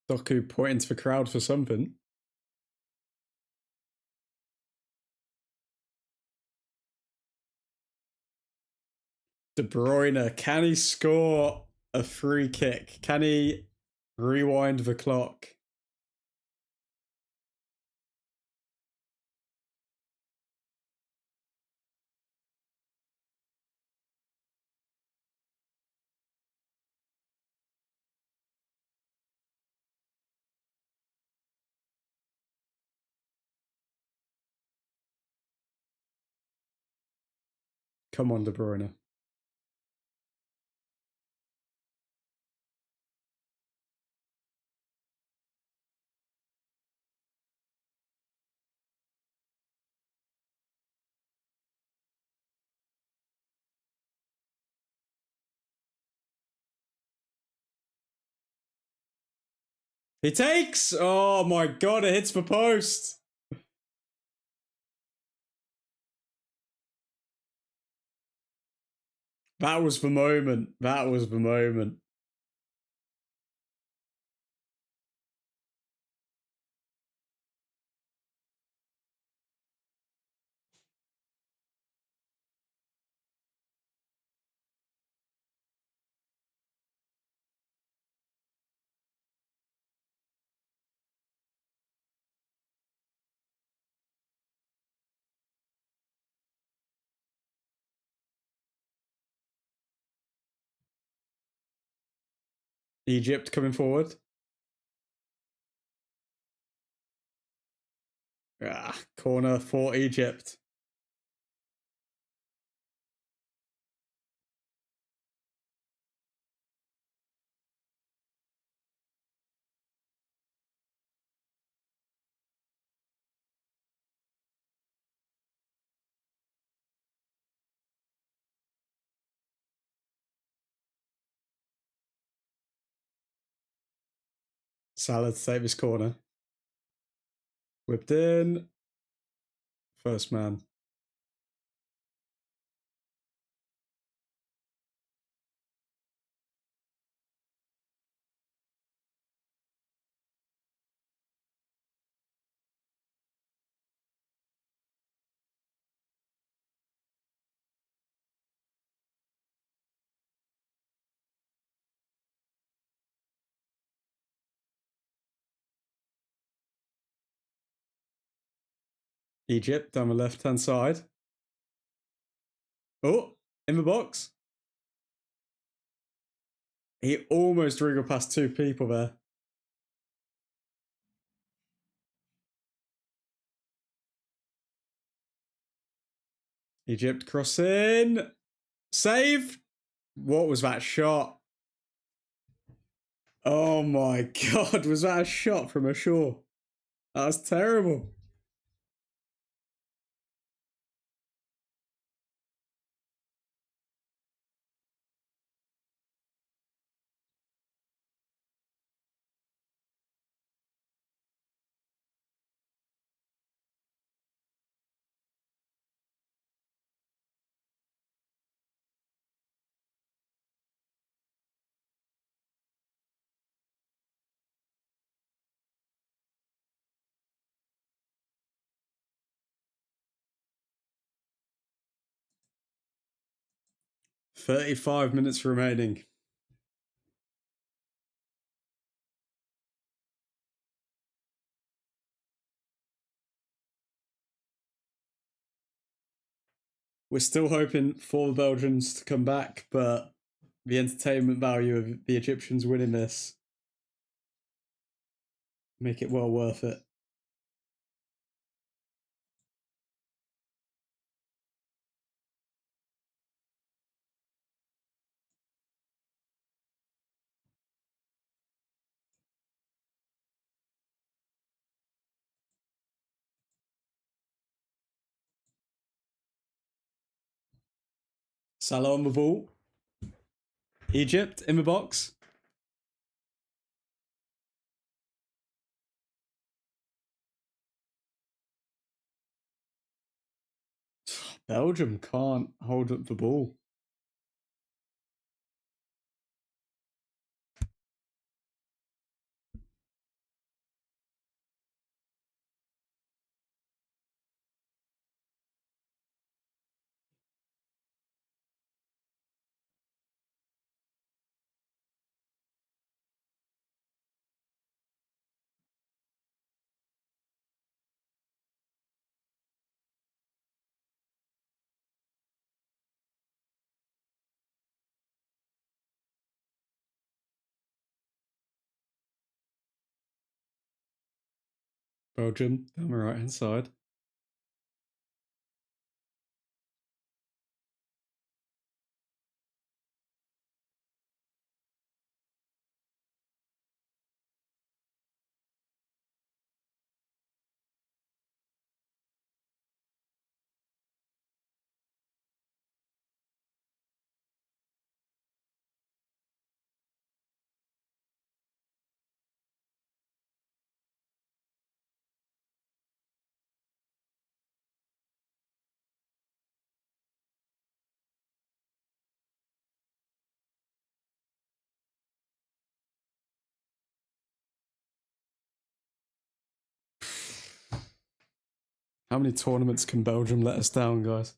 Doku pointing to the crowd for something. De Bruyne, can he score a free kick? Can he rewind the clock? Come on, De Bruyne. He takes! Oh my god, it hits the post! That was the moment. That was the moment. Egypt coming forward. Ah, corner for Egypt. Salah to save his corner. Whipped in. First man. Egypt down the left-hand side. Oh, in the box. He almost wriggled past two people there. Egypt crossing. Save. What was that shot? Oh my god, was that a shot from ashore? That was terrible. "35 minutes remaining." We're still hoping for the Belgians to come back, but the entertainment value of the Egyptians winning this make it well worth it. Salah on the ball. Egypt in the box. Belgium can't hold up the ball. Belgium down the right hand side. How many tournaments can Belgium let us down, guys?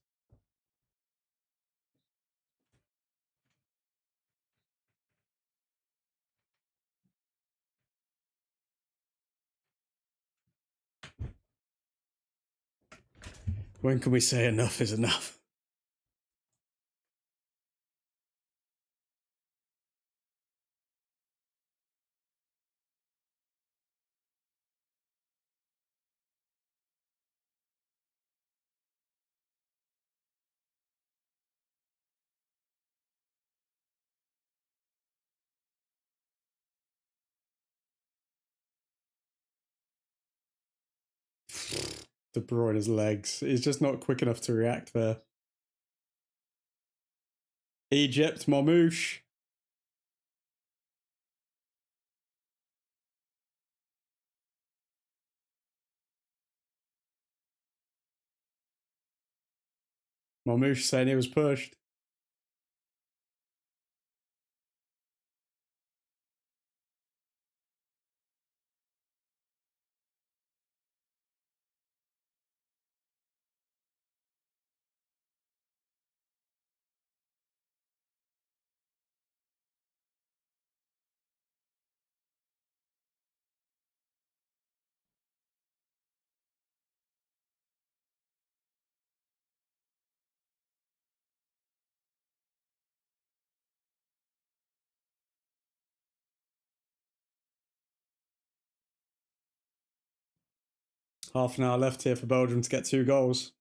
When can we say enough is enough? De Bruyne's legs. He's just not quick enough to react there. Egypt, Marmouche. Marmouche saying he was pushed. Half an hour left here for Belgium to get 2 goals.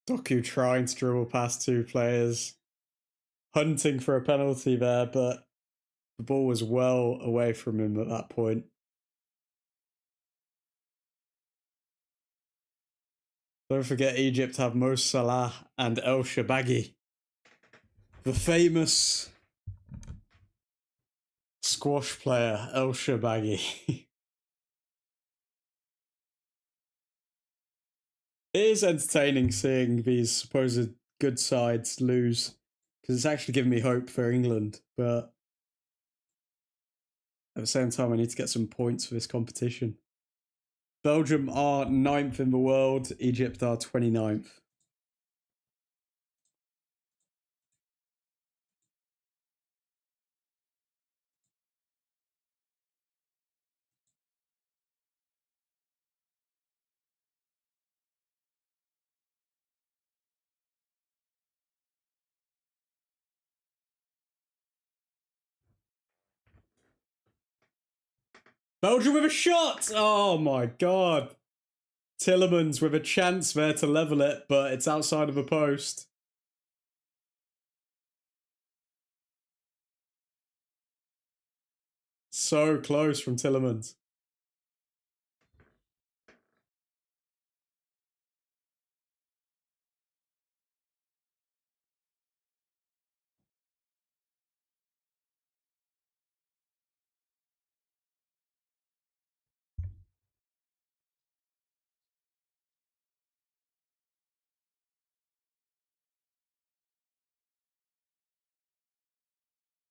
Doku trying to dribble past 2 players. Hunting for a penalty there, but the ball was well away from him at that point. Don't forget Egypt have Mo Salah and El Shabaghi. The famous squash player El Shabaghi. It is entertaining seeing these supposed good sides lose, because it's actually given me hope for England, but at the same time I need to get some points for this competition. Belgium are 9th in the world, Egypt are 29th. Belgium with a shot! Oh my god. Tillemans with a chance there to level it, but it's outside of the post. So close from Tillemans.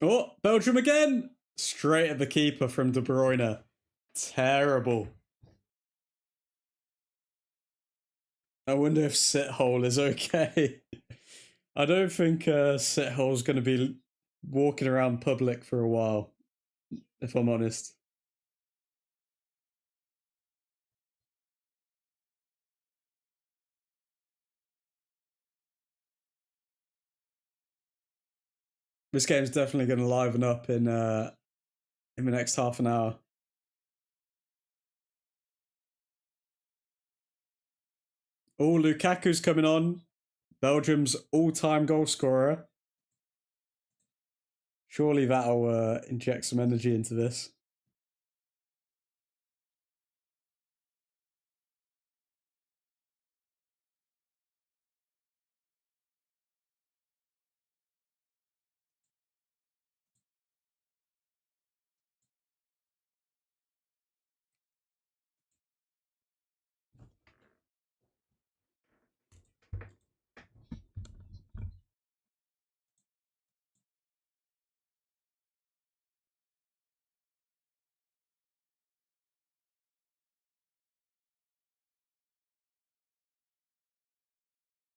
Oh, Belgium again! Straight at the keeper from De Bruyne. Terrible. I wonder if Sithole is okay. I don't think Sithole's going to be walking around public for a while, if I'm honest. This game's definitely going to liven up in the next half an hour. Oh, Lukaku's coming on. Belgium's all-time goal scorer. Surely that'll inject some energy into this.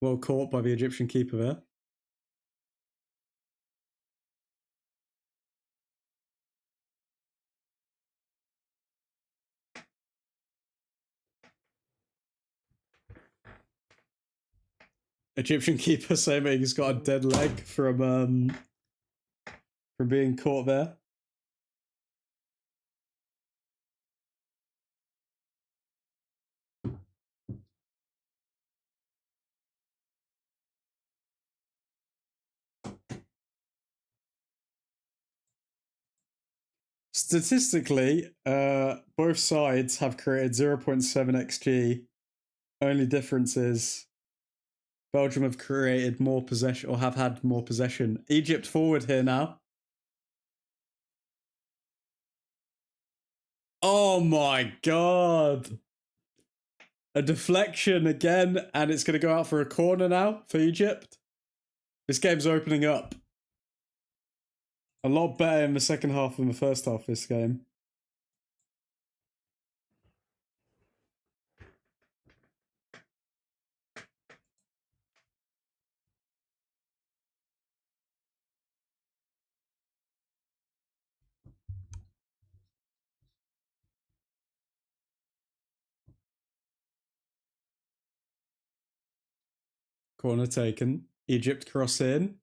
Well caught by the Egyptian keeper there. Egyptian keeper saying he's got a dead leg from being caught there. Statistically, both sides have created 0.7 xg. Only difference is Belgium have created more possession, or have had more possession. Egypt forward here now. Oh my god. A deflection again, and it's going to go out for a corner now for Egypt. This game's opening up. A lot better in the second half than the first half of this game. Corner taken. Egypt cross in.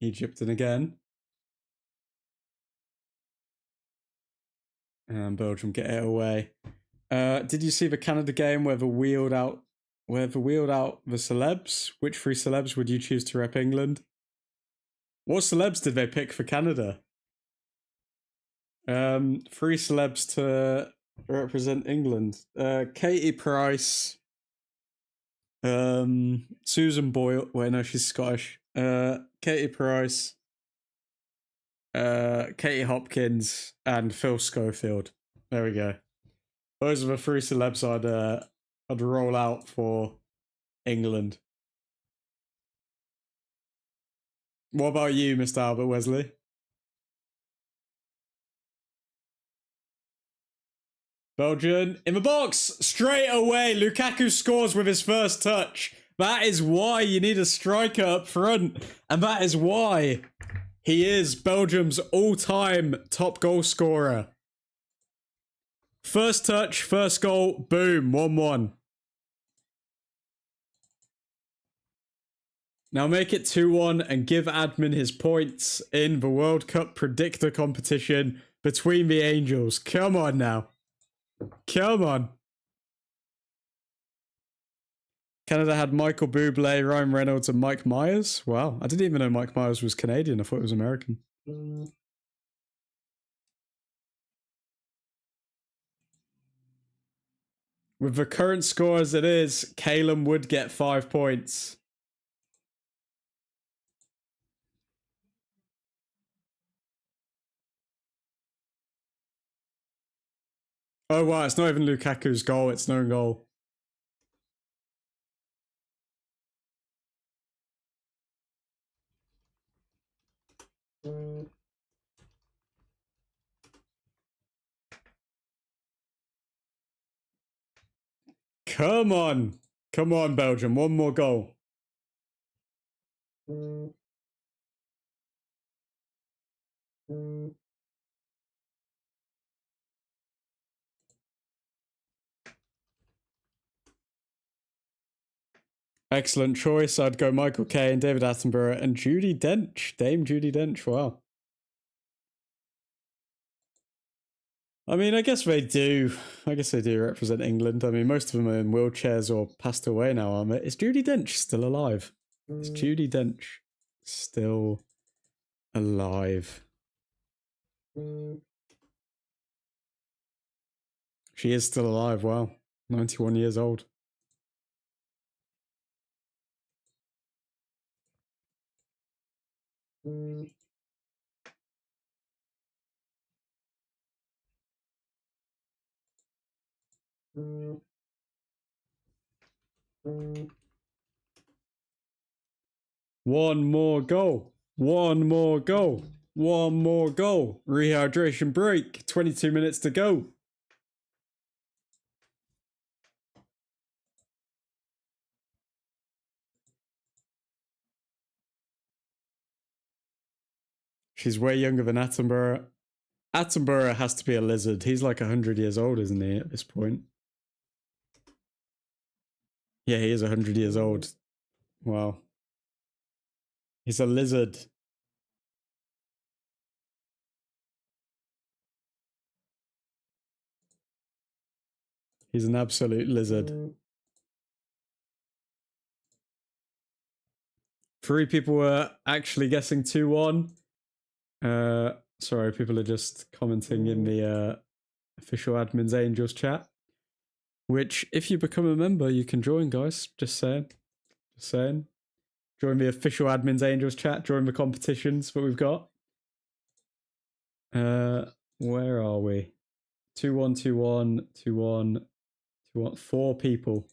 Egypt in again. And Belgium get it away. Did you see the Canada game where they wheeled out the celebs? Which three celebs would you choose to rep England? What celebs did they pick for Canada? Three celebs to represent England. Katie Price. Susan Boyle. Wait, no, she's Scottish. Katie Price. Katie Hopkins and Phil Schofield. There we go. Those are the three celebs I'd roll out for England. What about you, Mr. Albert Wesley? Belgium in the box straight away. Lukaku scores with his first touch. That is why you need a striker up front, and that is why he is Belgium's all-time top goal scorer. First touch, first goal, boom, 1-1. Now make it 2-1 and give admin his points in the World Cup predictor competition between the Angels. Come on now. Come on. Canada had Michael Bublé, Ryan Reynolds, and Mike Myers. Wow, I didn't even know Mike Myers was Canadian. I thought it was American. With the current score as it is, Calum would get 5 points. Oh wow, it's not even Lukaku's goal, it's no goal. Come on. Come on, Belgium. One more goal. Excellent choice. I'd go Michael Caine, David Attenborough, and Judi Dench. Dame Judi Dench. Wow. I mean, I guess they do. I guess they do represent England. I mean, most of them are in wheelchairs or passed away now, aren't they? Is Judi Dench still alive? Is Judi Dench still alive? She is still alive. Wow. 91 years old. One more goal. One more goal. One more goal. Rehydration break. 22 minutes to go. She's way younger than Attenborough. Attenborough has to be a lizard. He's like 100 years old, isn't he, at this point? Yeah, he is 100 years old. Wow. He's a lizard. He's an absolute lizard. 3 people were actually guessing 2-1. Sorry, people are just commenting in the official admin's Angels chat. Which, if you become a member, you can join, guys. Just saying. Just saying. Join the official admin's Angels chat. Join the competitions that we've got. Where are we? 2-1, 2-1, 2-1, 2-1. 4 people.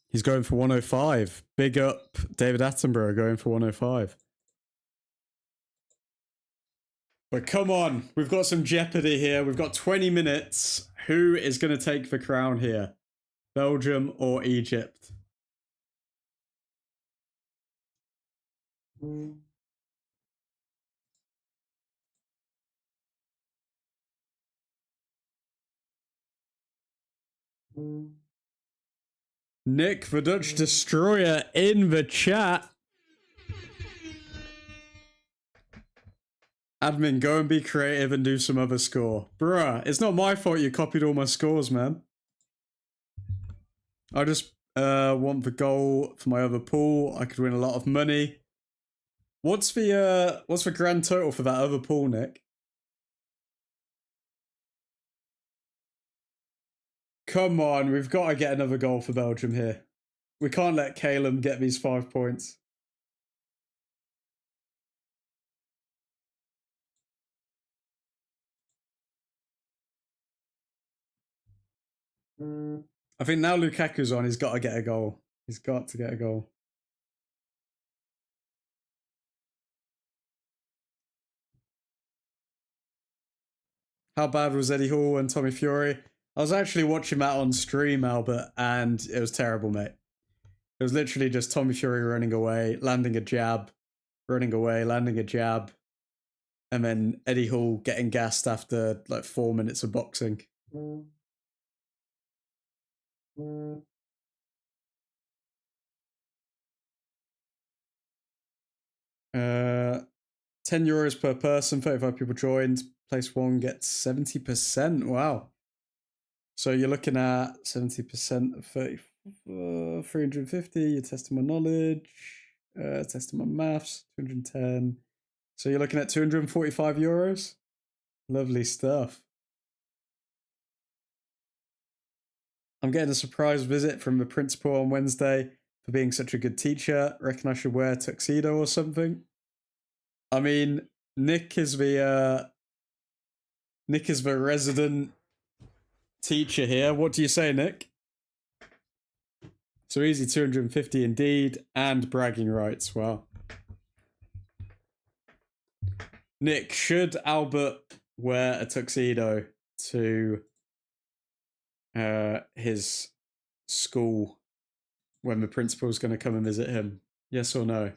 He's going for 105. Big up David Attenborough going for 105. But come on, we've got some jeopardy here. We've got 20 minutes. Who is going to take the crown here? Belgium or Egypt? Nick, the Dutch Destroyer, in the chat. Admin, go and be creative and do some other score. Bruh, it's not my fault you copied all my scores, man. I just want the goal for my other pool. I could win a lot of money. What's the grand total for that other pool, Nick? Come on, we've got to get another goal for Belgium here. We can't let Calum get these 5 points. I think now Lukaku's on, he's got to get a goal. He's got to get a goal. How bad was Eddie Hall and Tommy Fury? I was actually watching that on stream, Albert, and it was terrible, mate. It was literally just Tommy Fury running away, landing a jab, running away, landing a jab, and then Eddie Hall getting gassed after like 4 minutes of boxing. 10 euros per person, 35 people joined. Place 1 gets 70%. Wow. So you're looking at 70% of 350. You're testing my knowledge, testing my maths, 210. So you're looking at 245 euros. Lovely stuff. I'm getting a surprise visit from the principal on Wednesday for being such a good teacher. Reckon I should wear a tuxedo or something. I mean, Nick is the resident teacher here. What do you say, Nick? So easy, 250 indeed, and bragging rights. Wow. Nick, should Albert wear a tuxedo to his school when the principal's going to come and visit him? Yes or no?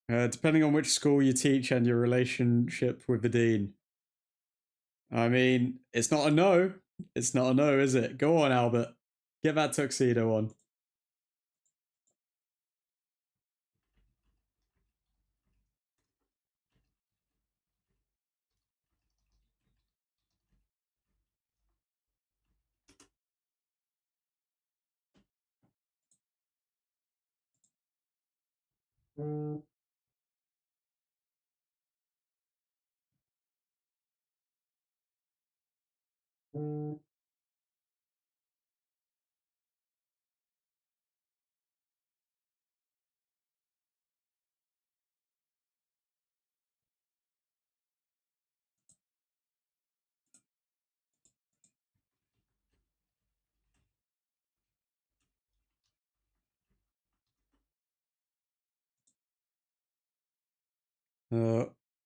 Depending on which school you teach and your relationship with the dean. I mean, it's not a no. It's not a no, is it? Go on, Albert. Get that tuxedo on.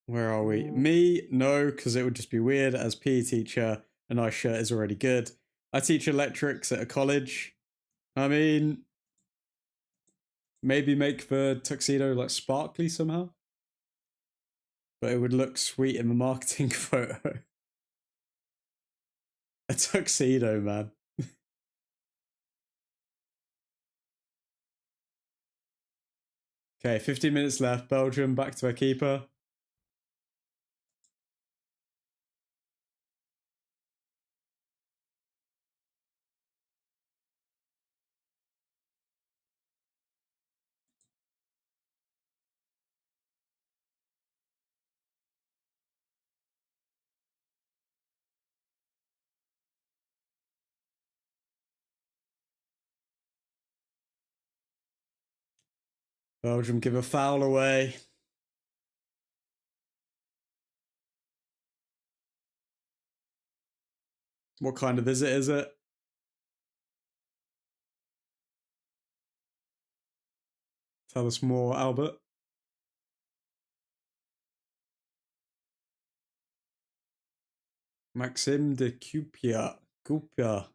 Where are we? Me? No, because it would just be weird. As PE teacher, a nice shirt is already good. I teach electrics at a college. I mean, maybe make the tuxedo like sparkly somehow. But it would look sweet in the marketing photo. A tuxedo, man. Okay, 15 minutes left. Belgium back to their keeper. Belgium give a foul away. What kind of visit is it? Tell us more, Albert. Maxime de Cupia. Cupa.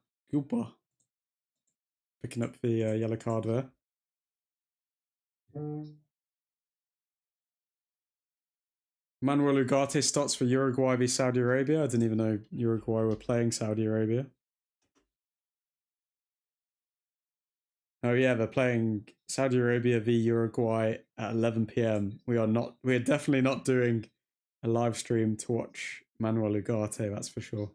Picking up the yellow card there. Manuel Ugarte starts for Uruguay v Saudi Arabia. I didn't even know Uruguay were playing Saudi Arabia. Oh yeah, they're playing Saudi Arabia v Uruguay at 11 p.m. We're definitely not doing a live stream to watch Manuel Ugarte, that's for sure.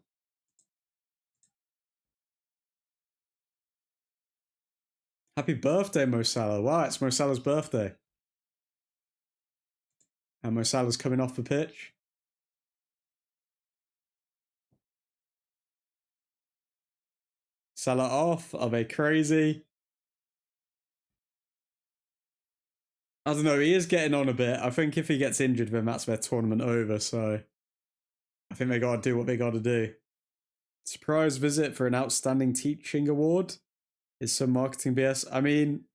Happy birthday, Mo Salah. Wow, it's Mo Salah's birthday. And Mo Salah's coming off the pitch. Salah off. Are they crazy? I don't know. He is getting on a bit. I think if he gets injured, then that's their tournament over. So I think they got to do what they got to do. Surprise visit for an outstanding teaching award is some marketing BS. I mean,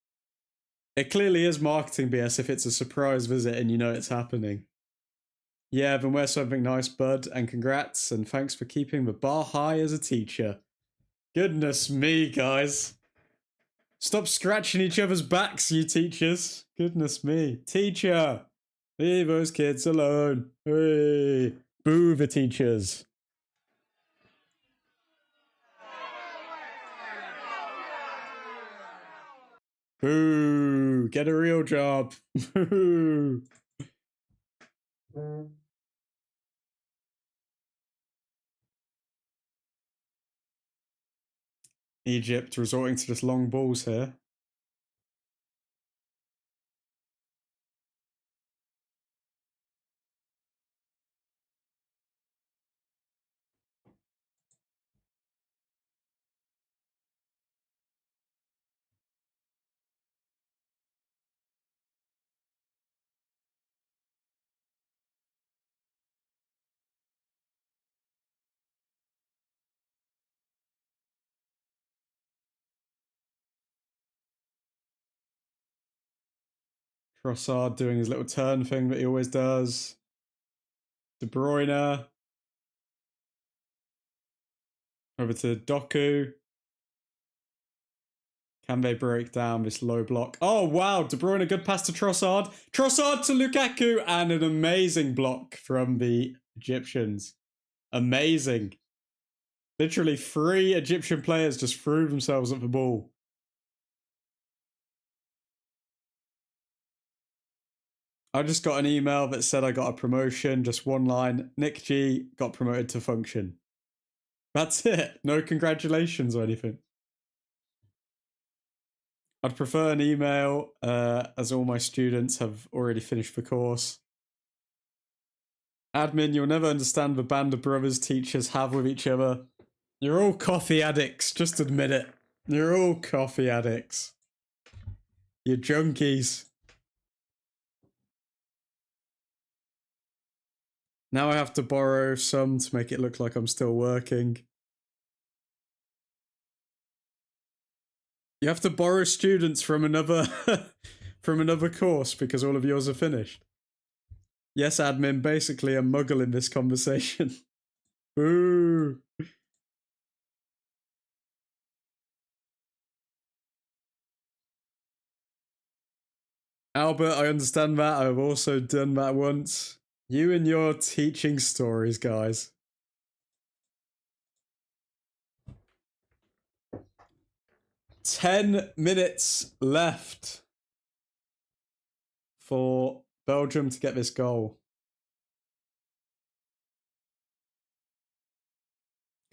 it clearly is marketing BS if it's a surprise visit and you know it's happening. Yeah, then wear something nice, bud, and congrats, and thanks for keeping the bar high as a teacher. Goodness me, guys. Stop scratching each other's backs, you teachers. Goodness me. Teacher! Leave those kids alone. Hey! Boo the teachers. Boo! Get a real job. Boo! Egypt resorting to just long balls here. Trossard doing his little turn thing that he always does. De Bruyne. Over to Doku. Can they break down this low block? Oh, wow. De Bruyne, a good pass to Trossard. Trossard to Lukaku. And an amazing block from the Egyptians. Amazing. Literally 3 Egyptian players just threw themselves at the ball. I just got an email that said I got a promotion. Just one line. Nick G got promoted to function. That's it. No congratulations or anything. I'd prefer an email, as all my students have already finished the course. Admin, you'll never understand the band of brothers teachers have with each other. You're all coffee addicts, just admit it. You're all coffee addicts. You're junkies. Now I have to borrow some to make it look like I'm still working. You have to borrow students from another from another course because all of yours are finished. Yes, admin, basically a muggle in this conversation. Boo. Albert, I understand that. I've also done that once. You and your teaching stories, guys. $10 left for Belgium to get this goal.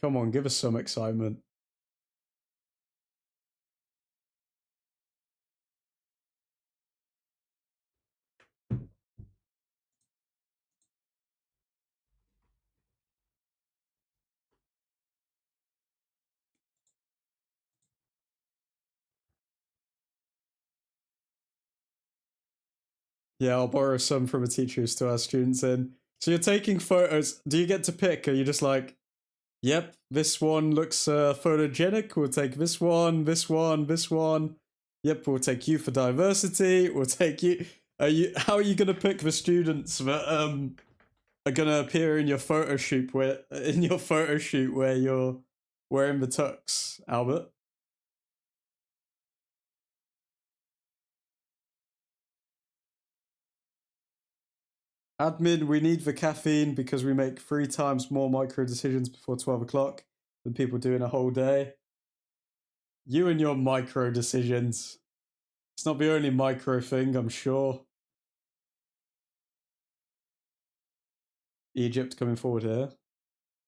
Come on, give us some excitement. Yeah, I'll borrow some from a teacher who still has students in. So you're taking photos. Do you get to pick? Are you just like, yep, this one looks photogenic. We'll take this one, this one, this one. Yep, we'll take you for diversity. We'll take you. How are you gonna pick the students that are gonna appear in your photo shoot where you're wearing the tux, Albert? Admin, we need the caffeine because we make 3 times more micro decisions before 12 o'clock than people do in a whole day. You and your micro decisions. It's not the only micro thing, I'm sure. Egypt coming forward here.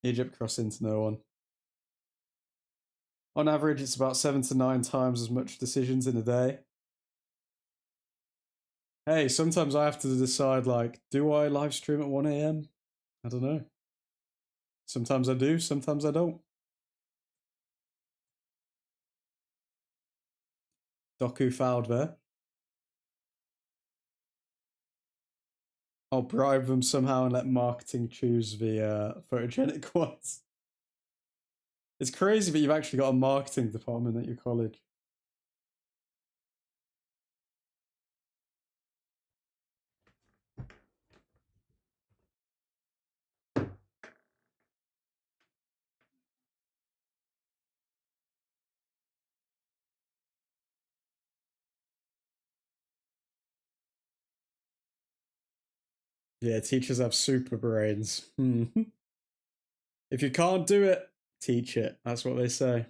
Egypt crossing to no one. On average, it's about 7 to 9 times as much decisions in a day. Hey, sometimes I have to decide, like, do I live stream at 1 a.m.? I don't know. Sometimes I do, sometimes I don't. Doku fouled there. I'll bribe them somehow and let marketing choose the photogenic ones. It's crazy that you've actually got a marketing department at your college. Yeah, teachers have super brains. If you can't do it, teach it. That's what they say.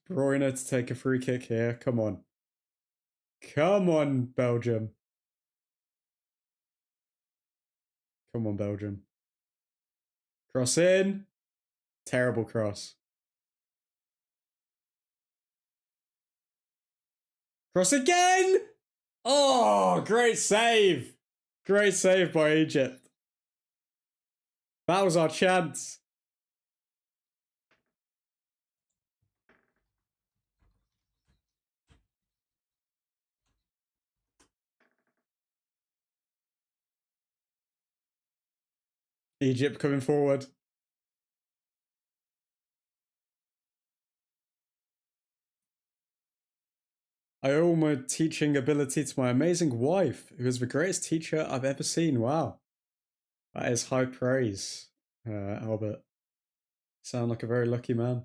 De Bruyne to take a free kick here. Come on. Come on, Belgium. Come on, Belgium. Cross in. Terrible cross. Cross again! Oh, great save. Great save by Egypt. That was our chance. Egypt coming forward. I owe my teaching ability to my amazing wife, who is the greatest teacher I've ever seen. Wow. That is high praise, Albert. Sound like a very lucky man.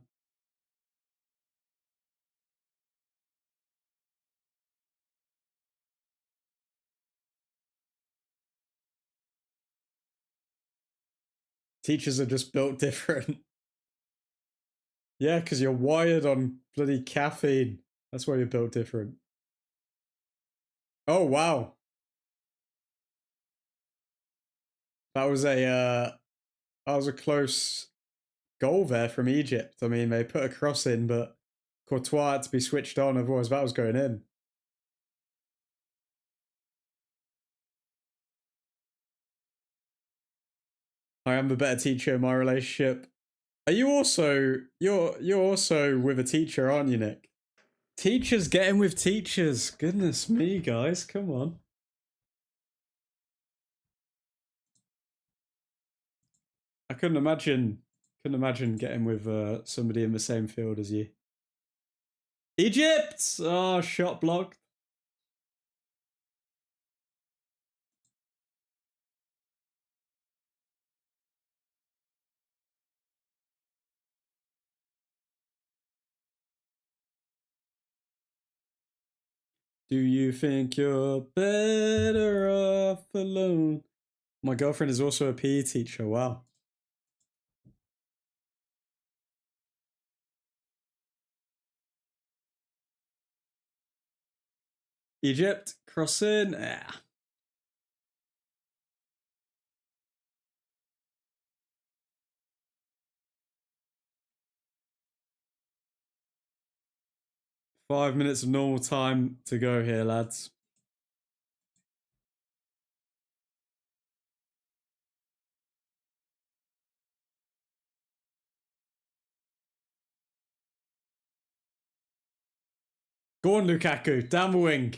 Teachers are just built different. Yeah, because you're wired on bloody caffeine. That's why you're built different. Oh, wow. That was a close goal there from Egypt. I mean, they put a cross in, but Courtois had to be switched on, otherwise that was going in. I am the better teacher in my relationship. Are you also you're also with a teacher, aren't you, Nick? Teachers getting with teachers. Goodness me, guys, come on. I couldn't Couldn't imagine getting with somebody in the same field as you. Egypt! Oh, shot blocked. Do you think you're better off alone? My girlfriend is also a PE teacher. Wow. Egypt, crossing. Yeah. Five minutes of normal time to go here, lads. Go on, Lukaku. Down the wing.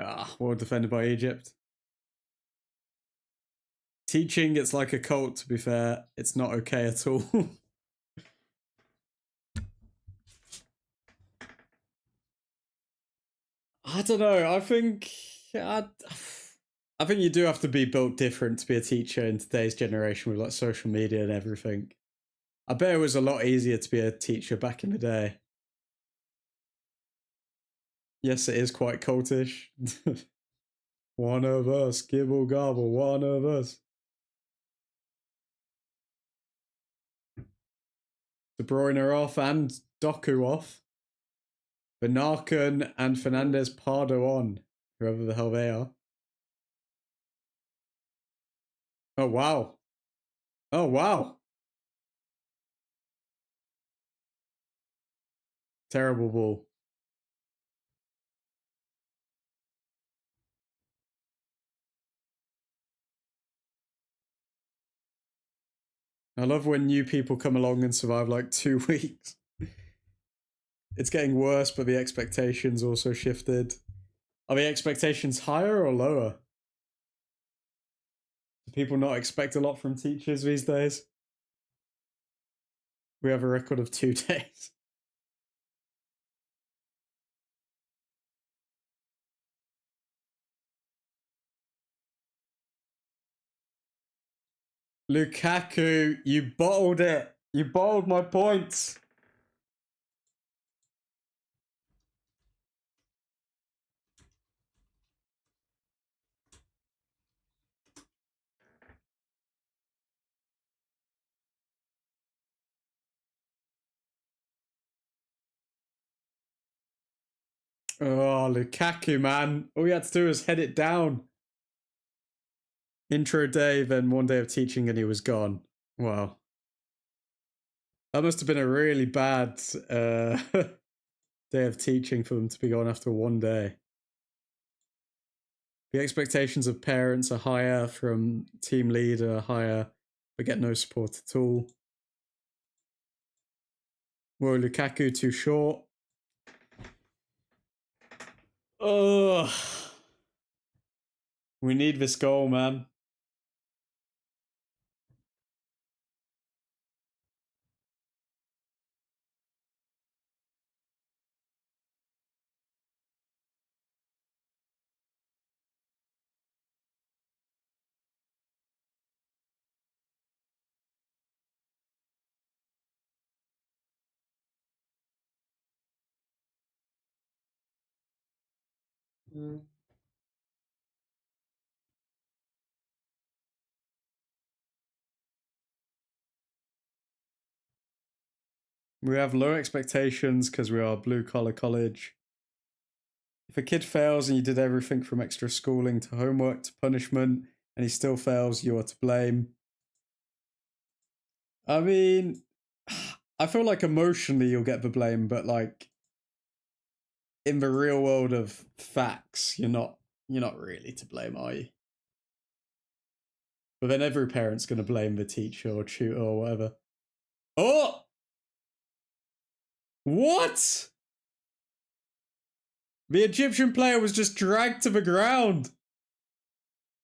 Ah, well defended by Egypt. Teaching, it's like a cult, to be fair. It's not okay at all. I don't know. I think you do have to be built different to be a teacher in today's generation with like social media and everything. I bet it was a lot easier to be a teacher back in the day. Yes, it is quite cultish. One of us, gibble gobble, one of us. De Bruyne off and Doku off. Benarken and Fernandez Pardo on, whoever the hell they are. Oh, wow. Oh, wow. Terrible ball. I love when new people come along and survive like 2 weeks. It's getting worse, but the expectations also shifted. Are the expectations higher or lower? Do people not expect a lot from teachers these days? We have a record of 2 days. Lukaku, you bottled it. You bottled my points. Oh, Lukaku, man. All you had to do was head it down. Intro day, then 1 day of teaching and he was gone. Wow. That must have been a really bad day of teaching for them to be gone after 1 day. The expectations of parents are higher, from team leader higher, but get no support at all. Whoa, Lukaku too short. Oh, we need this goal, man. We have low expectations because we are blue collar college. If a kid fails and you did everything from extra schooling to homework to punishment and he still fails, you are to blame. I mean, I feel like emotionally you'll get the blame, but like in the real world of facts, you're not really to blame, are you? But then every parent's going to blame the teacher or tutor or whatever. Oh! What? The Egyptian player was just dragged to the ground.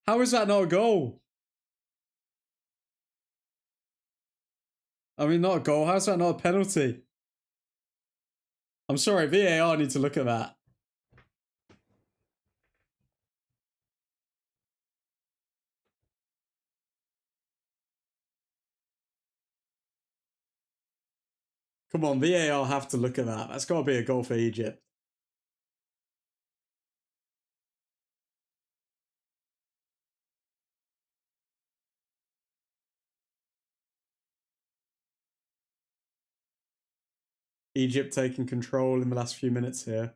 How is that not a goal? I mean, not a goal. How's that not a penalty? I'm sorry, VAR need to look at that. Come on, VAR have to look at that. That's got to be a goal for Egypt. Egypt taking control in the last few minutes here.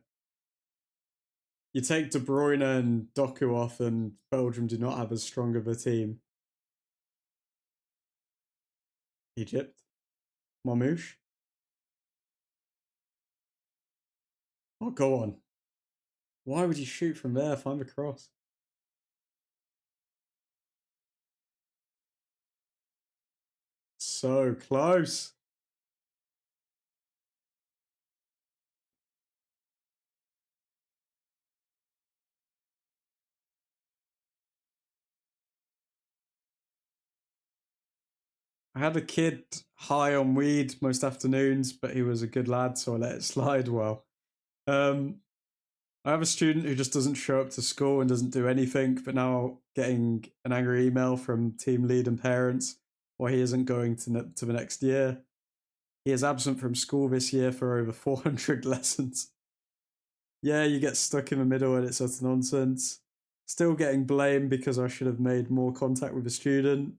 You take De Bruyne and Doku off, and Belgium do not have as strong of a team. Egypt. Marmouche. Oh, go on. Why would you shoot from there? Find the cross. So close. I had a kid high on weed most afternoons, but he was a good lad, so I let it slide well. I have a student who just doesn't show up to school and doesn't do anything, but now getting an angry email from team lead and parents why he isn't going to the next year. He is absent from school this year for over 400 lessons. Yeah, you get stuck in the middle and it's utter nonsense. Still getting blamed because I should have made more contact with the student.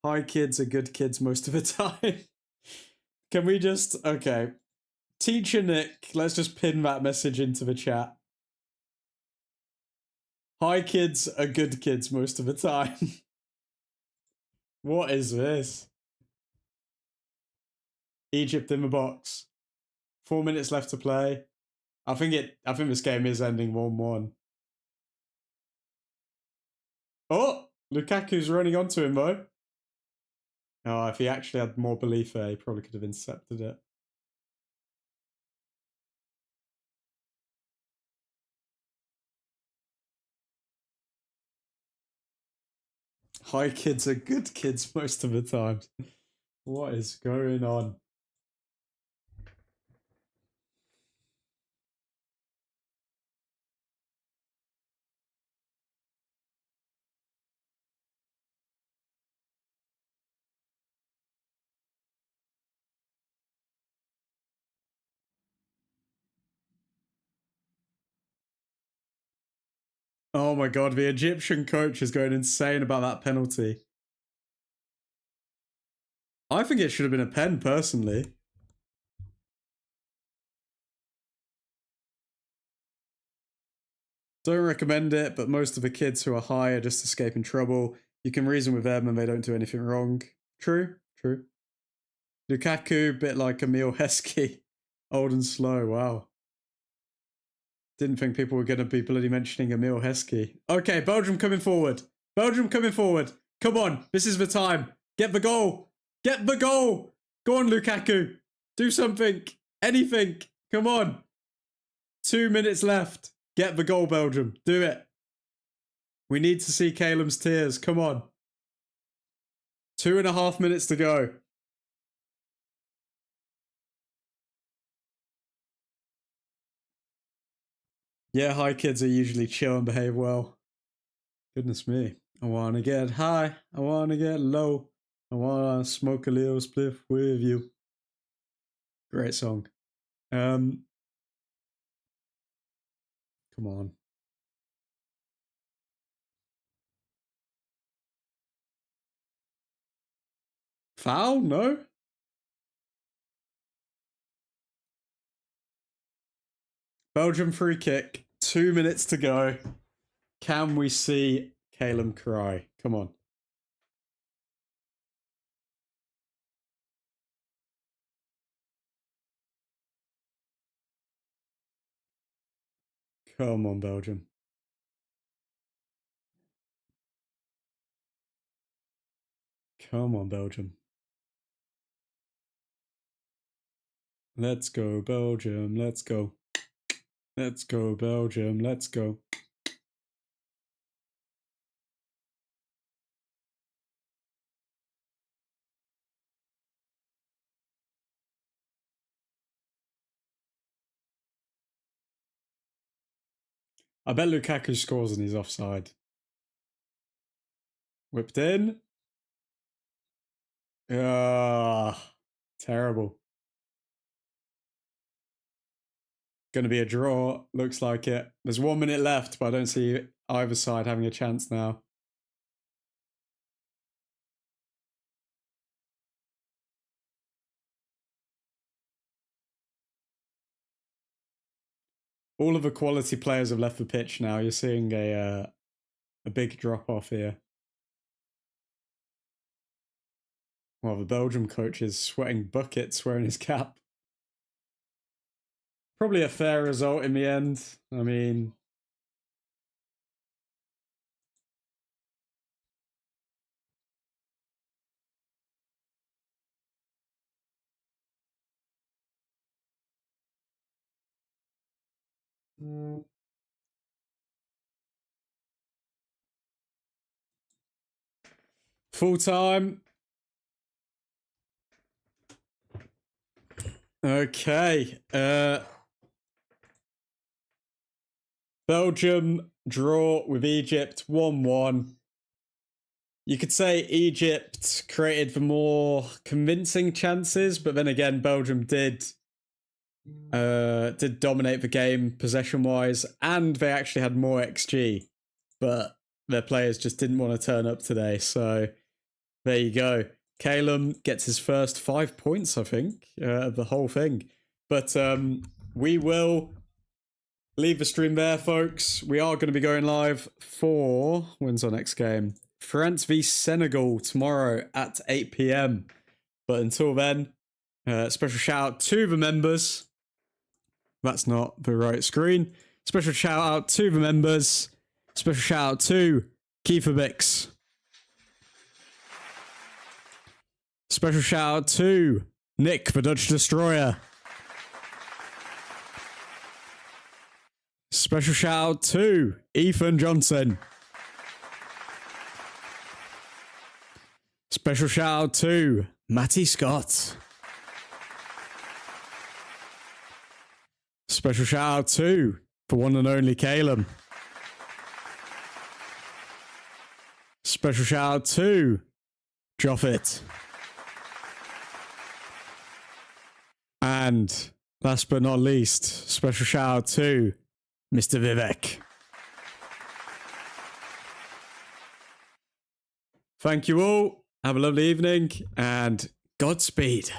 High kids are good kids most of the time. Can we just... Okay. Teacher Nick, let's just pin that message into the chat. High kids are good kids most of the time. What is this? Egypt in the box. 4 minutes left to play. I think this game is ending 1-1. Oh, Lukaku's running onto him though. Oh, if he actually had more belief there, he probably could have intercepted it. High kids are good kids most of the time. What is going on? Oh my god, the Egyptian coach is going insane about that penalty. I think it should have been a pen, personally. Don't recommend it, but most of the kids who are high are just escaping trouble. You can reason with them and they don't do anything wrong. True, true. Lukaku, bit like Emil Heskey. Old and slow, wow. Didn't think people were going to be bloody mentioning Emil Heskey. Okay, Belgium coming forward. Belgium coming forward. Come on, this is the time. Get the goal. Get the goal. Go on, Lukaku. Do something. Anything. Come on. 2 minutes left. Get the goal, Belgium. Do it. We need to see Calum's tears. Come on. 2.5 minutes to go. Yeah, high kids are usually chill and behave well. Goodness me. I want to get high. I want to get low. I want to smoke a little spliff with you. Great song. Come on. Foul? No? Belgium free kick. 2 minutes to go. Can we see Calum cry? Come on. Come on, Belgium. Come on, Belgium. Let's go, Belgium. Let's go. Let's go, Belgium. Let's go. I bet Lukaku scores and he's offside. Whipped in. Terrible. Going to be a draw. Looks like it. There's 1 minute left, but I don't see either side having a chance now. All of the quality players have left the pitch now. You're seeing a big drop off here. Well, the Belgium coach is sweating buckets wearing his cap. Probably a fair result in the end. I mean, full time. Okay. Belgium draw with Egypt 1-1. You could say Egypt created the more convincing chances, but then again, Belgium did dominate the game possession-wise, and they actually had more XG, but their players just didn't want to turn up today. So there you go. Calum gets his first 5 points, I think, of the whole thing. But we will leave the stream there, folks. We are going to be going live for... When's our next game? France v Senegal tomorrow at 8 PM. But until then, special shout out to the members. That's not the right screen. Special shout out to the members. Special shout out to Kiefer Bix. Special shout out to Nick, the Dutch Destroyer. Special shout out to Ethan Johnson. Special shout out to Matty Scott. Special shout out to the one and only Calum. Special shout out to Joffit. And last but not least, special shout out to Mr. Vivek. Thank you all. Have a lovely evening and Godspeed.